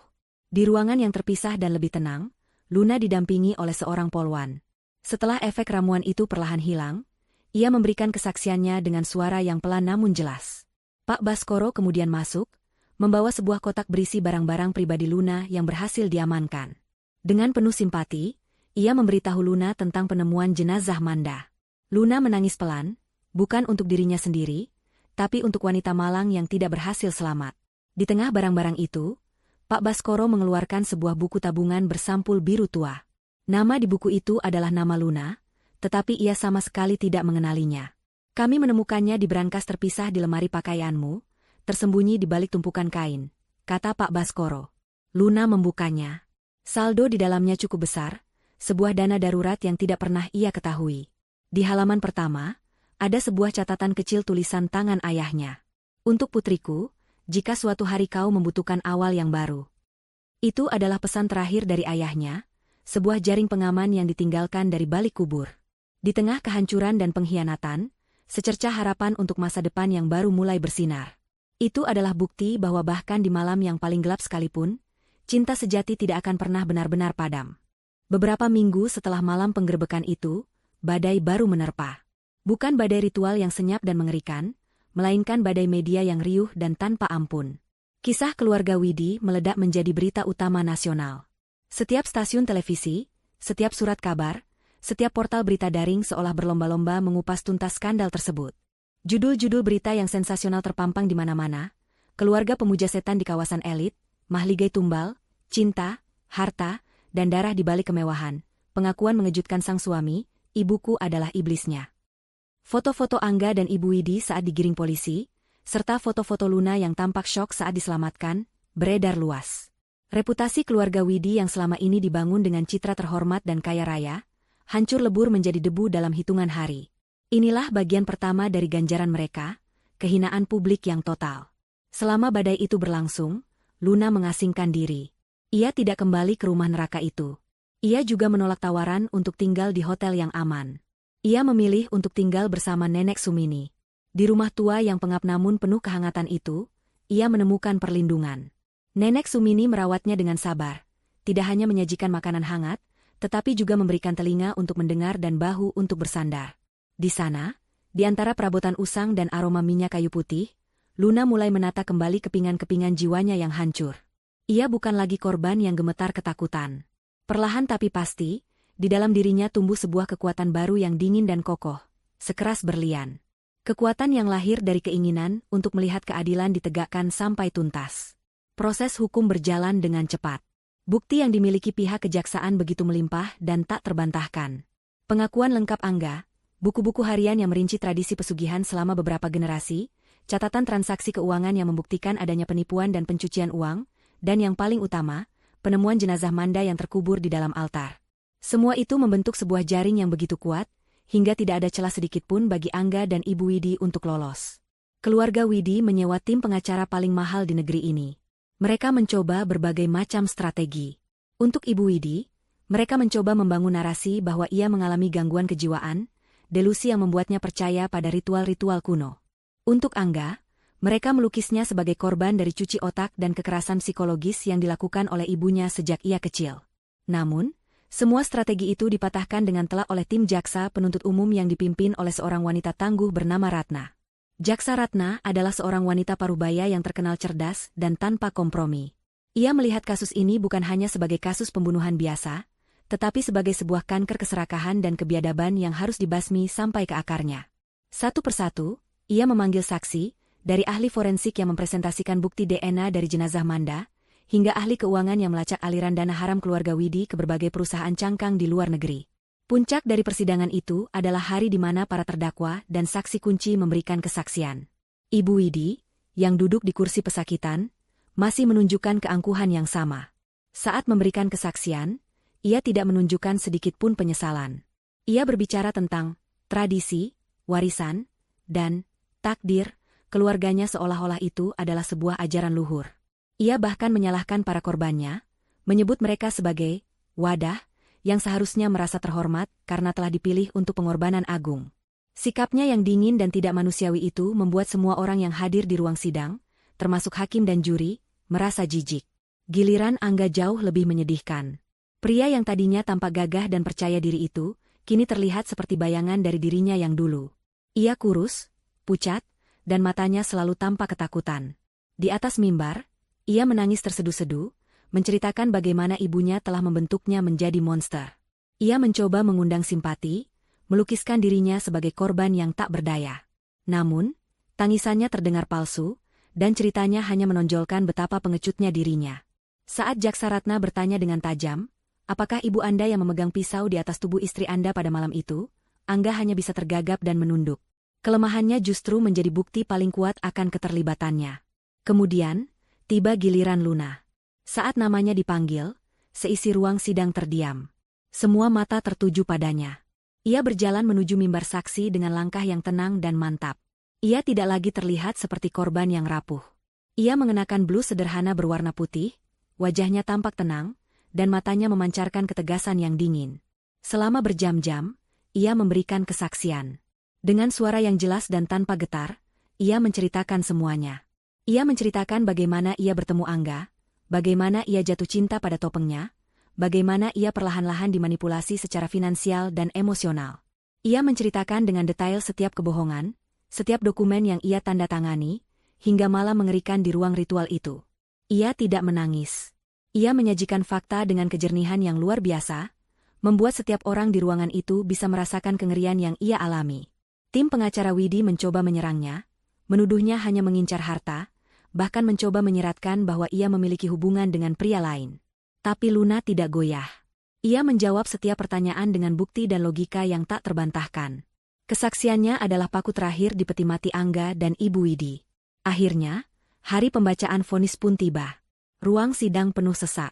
Di ruangan yang terpisah dan lebih tenang, Luna didampingi oleh seorang polwan. Setelah efek ramuan itu perlahan hilang, ia memberikan kesaksiannya dengan suara yang pelan namun jelas. Pak Baskoro kemudian masuk, membawa sebuah kotak berisi barang-barang pribadi Luna yang berhasil diamankan. Dengan penuh simpati, ia memberitahu Luna tentang penemuan jenazah Manda. Luna menangis pelan, bukan untuk dirinya sendiri, tapi untuk wanita malang yang tidak berhasil selamat. Di tengah barang-barang itu, Pak Baskoro mengeluarkan sebuah buku tabungan bersampul biru tua. Nama di buku itu adalah nama Luna, tetapi ia sama sekali tidak mengenalinya. Kami menemukannya di brankas terpisah di lemari pakaianmu, tersembunyi di balik tumpukan kain, kata Pak Baskoro. Luna membukanya. Saldo di dalamnya cukup besar, sebuah dana darurat yang tidak pernah ia ketahui. Di halaman pertama, ada sebuah catatan kecil tulisan tangan ayahnya. Untuk putriku, jika suatu hari kau membutuhkan awal yang baru. Itu adalah pesan terakhir dari ayahnya, sebuah jaring pengaman yang ditinggalkan dari balik kubur. Di tengah kehancuran dan pengkhianatan, secercah harapan untuk masa depan yang baru mulai bersinar. Itu adalah bukti bahwa bahkan di malam yang paling gelap sekalipun, cinta sejati tidak akan pernah benar-benar padam. Beberapa minggu setelah malam penggerebekan itu, badai baru menerpa. Bukan badai ritual yang senyap dan mengerikan, melainkan badai media yang riuh dan tanpa ampun. Kisah keluarga Widi meledak menjadi berita utama nasional. Setiap stasiun televisi, setiap surat kabar, setiap portal berita daring seolah berlomba-lomba mengupas tuntas skandal tersebut. Judul-judul berita yang sensasional terpampang di mana-mana, keluarga pemuja setan di kawasan elit, mahligai tumbal, cinta, harta, dan darah di balik kemewahan, pengakuan mengejutkan sang suami, ibuku adalah iblisnya. Foto-foto Angga dan Ibu Widi saat digiring polisi, serta foto-foto Luna yang tampak syok saat diselamatkan, beredar luas. Reputasi keluarga Widi yang selama ini dibangun dengan citra terhormat dan kaya raya, hancur lebur menjadi debu dalam hitungan hari. Inilah bagian pertama dari ganjaran mereka, kehinaan publik yang total. Selama badai itu berlangsung, Luna mengasingkan diri. Ia tidak kembali ke rumah neraka itu. Ia juga menolak tawaran untuk tinggal di hotel yang aman. Ia memilih untuk tinggal bersama Nenek Sumini. Di rumah tua yang pengap namun penuh kehangatan itu, ia menemukan perlindungan. Nenek Sumini merawatnya dengan sabar, tidak hanya menyajikan makanan hangat, tetapi juga memberikan telinga untuk mendengar dan bahu untuk bersandar. Di sana, di antara perabotan usang dan aroma minyak kayu putih, Luna mulai menata kembali kepingan-kepingan jiwanya yang hancur. Ia bukan lagi korban yang gemetar ketakutan. Perlahan tapi pasti, di dalam dirinya tumbuh sebuah kekuatan baru yang dingin dan kokoh, sekeras berlian. Kekuatan yang lahir dari keinginan untuk melihat keadilan ditegakkan sampai tuntas. Proses hukum berjalan dengan cepat. Bukti yang dimiliki pihak kejaksaan begitu melimpah dan tak terbantahkan. Pengakuan lengkap Angga, buku-buku harian yang merinci tradisi pesugihan selama beberapa generasi, catatan transaksi keuangan yang membuktikan adanya penipuan dan pencucian uang, dan yang paling utama, penemuan jenazah Manda yang terkubur di dalam altar. Semua itu membentuk sebuah jaring yang begitu kuat, hingga tidak ada celah sedikitpun bagi Angga dan Ibu Widi untuk lolos. Keluarga Widi menyewa tim pengacara paling mahal di negeri ini. Mereka mencoba berbagai macam strategi. Untuk Ibu Widi, mereka mencoba membangun narasi bahwa ia mengalami gangguan kejiwaan, delusi yang membuatnya percaya pada ritual-ritual kuno. Untuk Angga, mereka melukisnya sebagai korban dari cuci otak dan kekerasan psikologis yang dilakukan oleh ibunya sejak ia kecil. Namun, semua strategi itu dipatahkan dengan telak oleh tim jaksa penuntut umum yang dipimpin oleh seorang wanita tangguh bernama Ratna. Jaksa Ratna adalah seorang wanita parubaya yang terkenal cerdas dan tanpa kompromi. Ia melihat kasus ini bukan hanya sebagai kasus pembunuhan biasa, tetapi sebagai sebuah kanker keserakahan dan kebiadaban yang harus dibasmi sampai ke akarnya. Satu persatu, ia memanggil saksi, dari ahli forensik yang mempresentasikan bukti DNA dari jenazah Manda, hingga ahli keuangan yang melacak aliran dana haram keluarga Widi ke berbagai perusahaan cangkang di luar negeri. Puncak dari persidangan itu adalah hari di mana para terdakwa dan saksi kunci memberikan kesaksian. Ibu Widi, yang duduk di kursi pesakitan, masih menunjukkan keangkuhan yang sama. Saat memberikan kesaksian, ia tidak menunjukkan sedikitpun penyesalan. Ia berbicara tentang tradisi, warisan, dan takdir keluarganya seolah-olah itu adalah sebuah ajaran luhur. Ia bahkan menyalahkan para korbannya, menyebut mereka sebagai wadah yang seharusnya merasa terhormat karena telah dipilih untuk pengorbanan agung. Sikapnya yang dingin dan tidak manusiawi itu membuat semua orang yang hadir di ruang sidang, termasuk hakim dan juri, merasa jijik. Giliran Angga jauh lebih menyedihkan. Pria yang tadinya tampak gagah dan percaya diri itu, kini terlihat seperti bayangan dari dirinya yang dulu. Ia kurus, pucat, dan matanya selalu tampak ketakutan. Di atas mimbar, ia menangis terseduh-seduh, menceritakan bagaimana ibunya telah membentuknya menjadi monster. Ia mencoba mengundang simpati, melukiskan dirinya sebagai korban yang tak berdaya. Namun, tangisannya terdengar palsu, dan ceritanya hanya menonjolkan betapa pengecutnya dirinya. Saat Jaksa Ratna bertanya dengan tajam, apakah ibu Anda yang memegang pisau di atas tubuh istri Anda pada malam itu? Angga hanya bisa tergagap dan menunduk. Kelemahannya justru menjadi bukti paling kuat akan keterlibatannya. Kemudian, tiba giliran Luna. Saat namanya dipanggil, seisi ruang sidang terdiam. Semua mata tertuju padanya. Ia berjalan menuju mimbar saksi dengan langkah yang tenang dan mantap. Ia tidak lagi terlihat seperti korban yang rapuh. Ia mengenakan blus sederhana berwarna putih, wajahnya tampak tenang, dan matanya memancarkan ketegasan yang dingin. Selama berjam-jam, ia memberikan kesaksian. Dengan suara yang jelas dan tanpa getar, ia menceritakan semuanya. Ia menceritakan bagaimana ia bertemu Angga, bagaimana ia jatuh cinta pada topengnya, bagaimana ia perlahan-lahan dimanipulasi secara finansial dan emosional. Ia menceritakan dengan detail setiap kebohongan, setiap dokumen yang ia tanda tangani, hingga malah mengerikan di ruang ritual itu. Ia tidak menangis. Ia menyajikan fakta dengan kejernihan yang luar biasa, membuat setiap orang di ruangan itu bisa merasakan kengerian yang ia alami. Tim pengacara Widi mencoba menyerangnya, menuduhnya hanya mengincar harta, bahkan mencoba menyiratkan bahwa ia memiliki hubungan dengan pria lain. Tapi Luna tidak goyah. Ia menjawab setiap pertanyaan dengan bukti dan logika yang tak terbantahkan. Kesaksiannya adalah paku terakhir di peti mati Angga dan Ibu Widi. Akhirnya, hari pembacaan vonis pun tiba. Ruang sidang penuh sesak.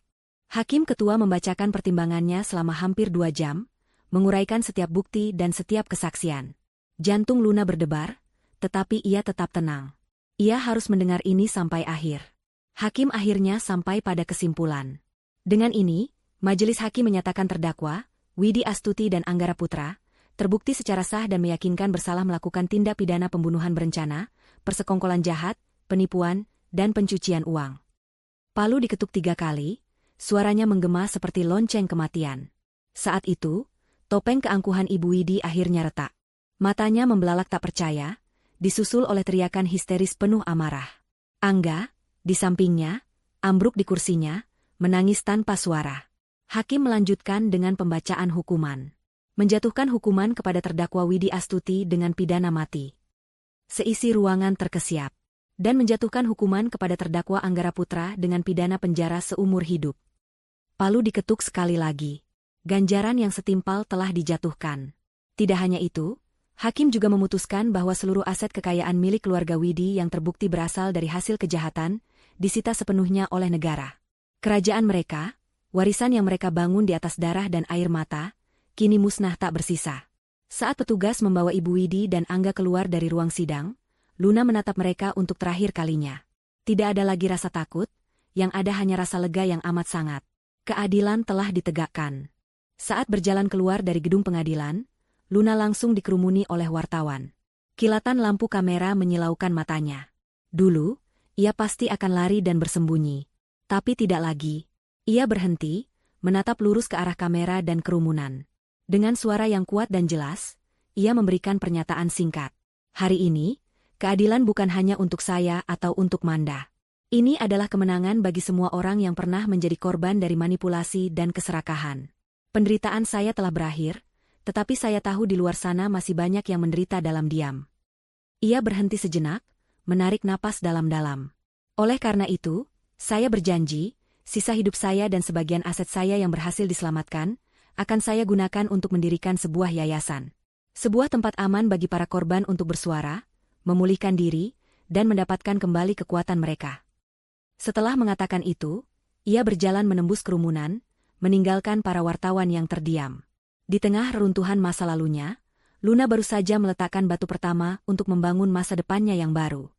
Hakim ketua membacakan pertimbangannya selama hampir 2 jam, menguraikan setiap bukti dan setiap kesaksian. Jantung Luna berdebar, tetapi ia tetap tenang. Ia harus mendengar ini sampai akhir. Hakim akhirnya sampai pada kesimpulan. Dengan ini, majelis hakim menyatakan terdakwa, Widi Astuti dan Anggara Putra, terbukti secara sah dan meyakinkan bersalah melakukan tindak pidana pembunuhan berencana, persekongkolan jahat, penipuan, dan pencucian uang. Palu diketuk 3 kali, suaranya menggema seperti lonceng kematian. Saat itu, topeng keangkuhan Ibu Widi akhirnya retak. Matanya membelalak tak percaya, disusul oleh teriakan histeris penuh amarah. Angga, di sampingnya, ambruk di kursinya, menangis tanpa suara. Hakim melanjutkan dengan pembacaan hukuman. Menjatuhkan hukuman kepada terdakwa Widi Astuti dengan pidana mati. Seisi ruangan terkesiap. Dan menjatuhkan hukuman kepada terdakwa Anggara Putra dengan pidana penjara seumur hidup. Palu diketuk sekali lagi. Ganjaran yang setimpal telah dijatuhkan. Tidak hanya itu, hakim juga memutuskan bahwa seluruh aset kekayaan milik keluarga Widi yang terbukti berasal dari hasil kejahatan, disita sepenuhnya oleh negara. Kerajaan mereka, warisan yang mereka bangun di atas darah dan air mata, kini musnah tak bersisa. Saat petugas membawa Ibu Widi dan Angga keluar dari ruang sidang, Luna menatap mereka untuk terakhir kalinya. Tidak ada lagi rasa takut, yang ada hanya rasa lega yang amat sangat. Keadilan telah ditegakkan. Saat berjalan keluar dari gedung pengadilan, Luna langsung dikerumuni oleh wartawan. Kilatan lampu kamera menyilaukan matanya. Dulu, ia pasti akan lari dan bersembunyi. Tapi tidak lagi. Ia berhenti, menatap lurus ke arah kamera dan kerumunan. Dengan suara yang kuat dan jelas, ia memberikan pernyataan singkat. Hari ini, keadilan bukan hanya untuk saya atau untuk Manda. Ini adalah kemenangan bagi semua orang yang pernah menjadi korban dari manipulasi dan keserakahan. Penderitaan saya telah berakhir, tetapi saya tahu di luar sana masih banyak yang menderita dalam diam. Ia berhenti sejenak, menarik napas dalam-dalam. Oleh karena itu, saya berjanji, sisa hidup saya dan sebagian aset saya yang berhasil diselamatkan, akan saya gunakan untuk mendirikan sebuah yayasan. Sebuah tempat aman bagi para korban untuk bersuara, memulihkan diri, dan mendapatkan kembali kekuatan mereka. Setelah mengatakan itu, ia berjalan menembus kerumunan, meninggalkan para wartawan yang terdiam. Di tengah reruntuhan masa lalunya, Luna baru saja meletakkan batu pertama untuk membangun masa depannya yang baru.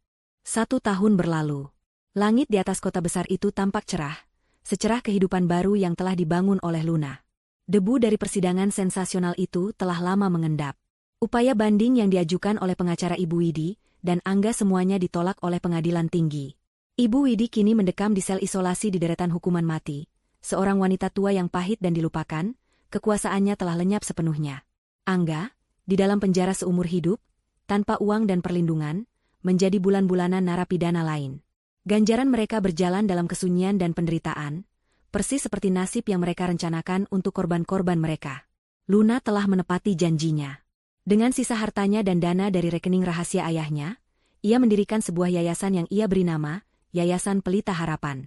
1 tahun berlalu. Langit di atas kota besar itu tampak cerah, secerah kehidupan baru yang telah dibangun oleh Luna. Debu dari persidangan sensasional itu telah lama mengendap. Upaya banding yang diajukan oleh pengacara Ibu Widi dan Angga semuanya ditolak oleh pengadilan tinggi. Ibu Widi kini mendekam di sel isolasi di deretan hukuman mati, seorang wanita tua yang pahit dan dilupakan. Kekuasaannya telah lenyap sepenuhnya. Angga, di dalam penjara seumur hidup, tanpa uang dan perlindungan, menjadi bulan-bulanan narapidana lain. Ganjaran mereka berjalan dalam kesunyian dan penderitaan, persis seperti nasib yang mereka rencanakan untuk korban-korban mereka. Luna telah menepati janjinya. Dengan sisa hartanya dan dana dari rekening rahasia ayahnya, ia mendirikan sebuah yayasan yang ia beri nama, Yayasan Pelita Harapan.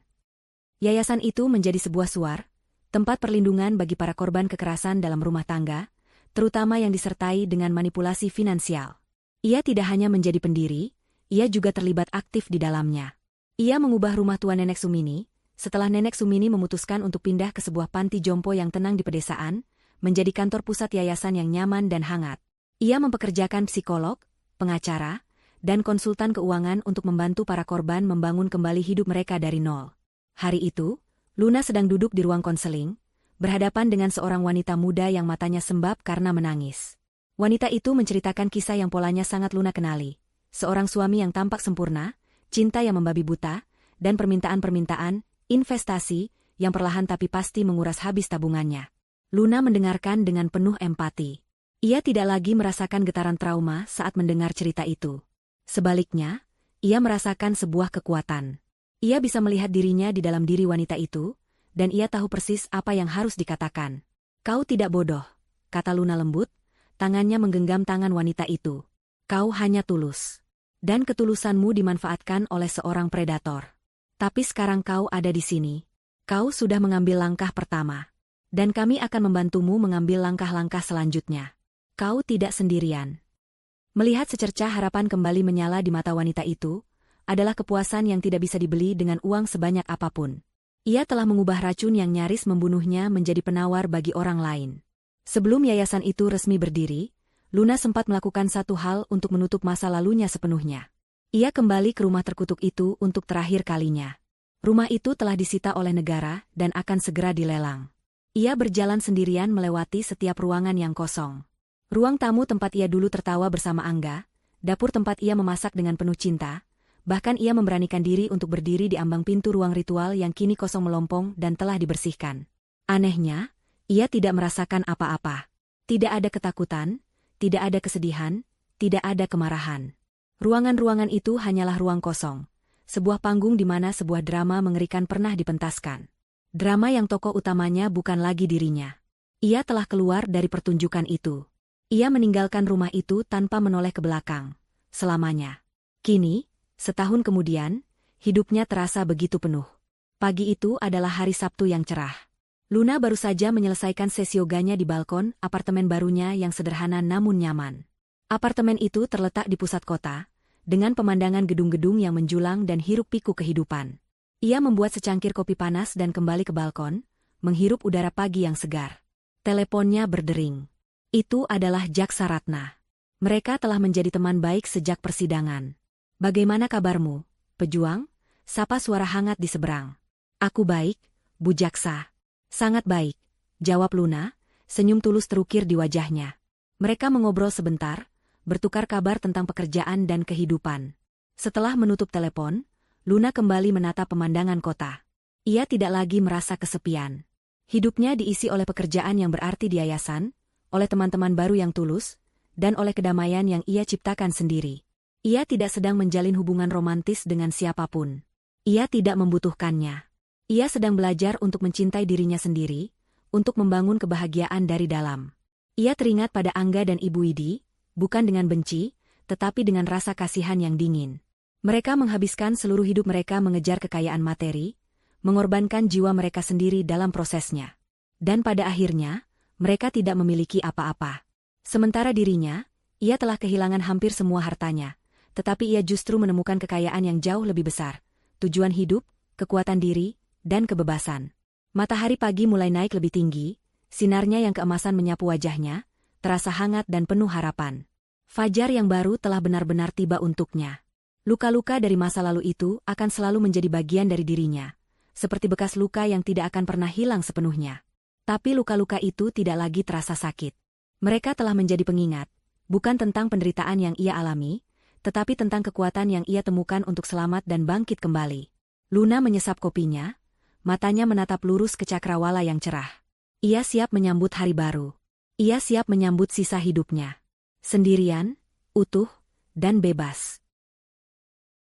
Yayasan itu menjadi sebuah suar, tempat perlindungan bagi para korban kekerasan dalam rumah tangga, terutama yang disertai dengan manipulasi finansial. Ia tidak hanya menjadi pendiri, ia juga terlibat aktif di dalamnya. Ia mengubah rumah tua Nenek Sumini, setelah Nenek Sumini memutuskan untuk pindah ke sebuah panti jompo yang tenang di pedesaan, menjadi kantor pusat yayasan yang nyaman dan hangat. Ia mempekerjakan psikolog, pengacara, dan konsultan keuangan untuk membantu para korban membangun kembali hidup mereka dari nol. Hari itu, Luna sedang duduk di ruang konseling, berhadapan dengan seorang wanita muda yang matanya sembab karena menangis. Wanita itu menceritakan kisah yang polanya sangat Luna kenali. Seorang suami yang tampak sempurna, cinta yang membabi buta, dan permintaan-permintaan, investasi, yang perlahan tapi pasti menguras habis tabungannya. Luna mendengarkan dengan penuh empati. Ia tidak lagi merasakan getaran trauma saat mendengar cerita itu. Sebaliknya, ia merasakan sebuah kekuatan. Ia bisa melihat dirinya di dalam diri wanita itu, dan ia tahu persis apa yang harus dikatakan. "Kau tidak bodoh," kata Luna lembut, tangannya menggenggam tangan wanita itu. "Kau hanya tulus. Dan ketulusanmu dimanfaatkan oleh seorang predator. Tapi sekarang kau ada di sini. Kau sudah mengambil langkah pertama. Dan kami akan membantumu mengambil langkah-langkah selanjutnya. Kau tidak sendirian." Melihat secercah harapan kembali menyala di mata wanita itu, adalah kepuasan yang tidak bisa dibeli dengan uang sebanyak apapun. Ia telah mengubah racun yang nyaris membunuhnya menjadi penawar bagi orang lain. Sebelum yayasan itu resmi berdiri, Luna sempat melakukan satu hal untuk menutup masa lalunya sepenuhnya. Ia kembali ke rumah terkutuk itu untuk terakhir kalinya. Rumah itu telah disita oleh negara dan akan segera dilelang. Ia berjalan sendirian melewati setiap ruangan yang kosong. Ruang tamu tempat ia dulu tertawa bersama Angga, dapur tempat ia memasak dengan penuh cinta, bahkan ia memberanikan diri untuk berdiri di ambang pintu ruang ritual yang kini kosong melompong dan telah dibersihkan. Anehnya, ia tidak merasakan apa-apa. Tidak ada ketakutan, tidak ada kesedihan, tidak ada kemarahan. Ruangan-ruangan itu hanyalah ruang kosong, sebuah panggung di mana sebuah drama mengerikan pernah dipentaskan. Drama yang tokoh utamanya bukan lagi dirinya. Ia telah keluar dari pertunjukan itu. Ia meninggalkan rumah itu tanpa menoleh ke belakang, selamanya. Kini, setahun kemudian, hidupnya terasa begitu penuh. Pagi itu adalah hari Sabtu yang cerah. Luna baru saja menyelesaikan sesi yoganya di balkon apartemen barunya yang sederhana namun nyaman. Apartemen itu terletak di pusat kota, dengan pemandangan gedung-gedung yang menjulang dan hiruk-pikuk kehidupan. Ia membuat secangkir kopi panas dan kembali ke balkon, menghirup udara pagi yang segar. Teleponnya berdering. Itu adalah Jaksa Ratna. Mereka telah menjadi teman baik sejak persidangan. "Bagaimana kabarmu, pejuang?" sapa suara hangat di seberang. "Aku baik, Bu Jaksa." "Sangat baik," jawab Luna, senyum tulus terukir di wajahnya. Mereka mengobrol sebentar, bertukar kabar tentang pekerjaan dan kehidupan. Setelah menutup telepon, Luna kembali menatap pemandangan kota. Ia tidak lagi merasa kesepian. Hidupnya diisi oleh pekerjaan yang berarti di yayasan, oleh teman-teman baru yang tulus, dan oleh kedamaian yang ia ciptakan sendiri. Ia tidak sedang menjalin hubungan romantis dengan siapapun. Ia tidak membutuhkannya. Ia sedang belajar untuk mencintai dirinya sendiri, untuk membangun kebahagiaan dari dalam. Ia teringat pada Angga dan Ibu Widi, bukan dengan benci, tetapi dengan rasa kasihan yang dingin. Mereka menghabiskan seluruh hidup mereka mengejar kekayaan materi, mengorbankan jiwa mereka sendiri dalam prosesnya. Dan pada akhirnya, mereka tidak memiliki apa-apa. Sementara dirinya, ia telah kehilangan hampir semua hartanya, tetapi ia justru menemukan kekayaan yang jauh lebih besar, tujuan hidup, kekuatan diri, dan kebebasan. Matahari pagi mulai naik lebih tinggi, sinarnya yang keemasan menyapu wajahnya, terasa hangat dan penuh harapan. Fajar yang baru telah benar-benar tiba untuknya. Luka-luka dari masa lalu itu akan selalu menjadi bagian dari dirinya, seperti bekas luka yang tidak akan pernah hilang sepenuhnya. Tapi luka-luka itu tidak lagi terasa sakit. Mereka telah menjadi pengingat, bukan tentang penderitaan yang ia alami, tetapi tentang kekuatan yang ia temukan untuk selamat dan bangkit kembali. Luna menyesap kopinya, matanya menatap lurus ke cakrawala yang cerah. Ia siap menyambut hari baru. Ia siap menyambut sisa hidupnya. Sendirian, utuh, dan bebas.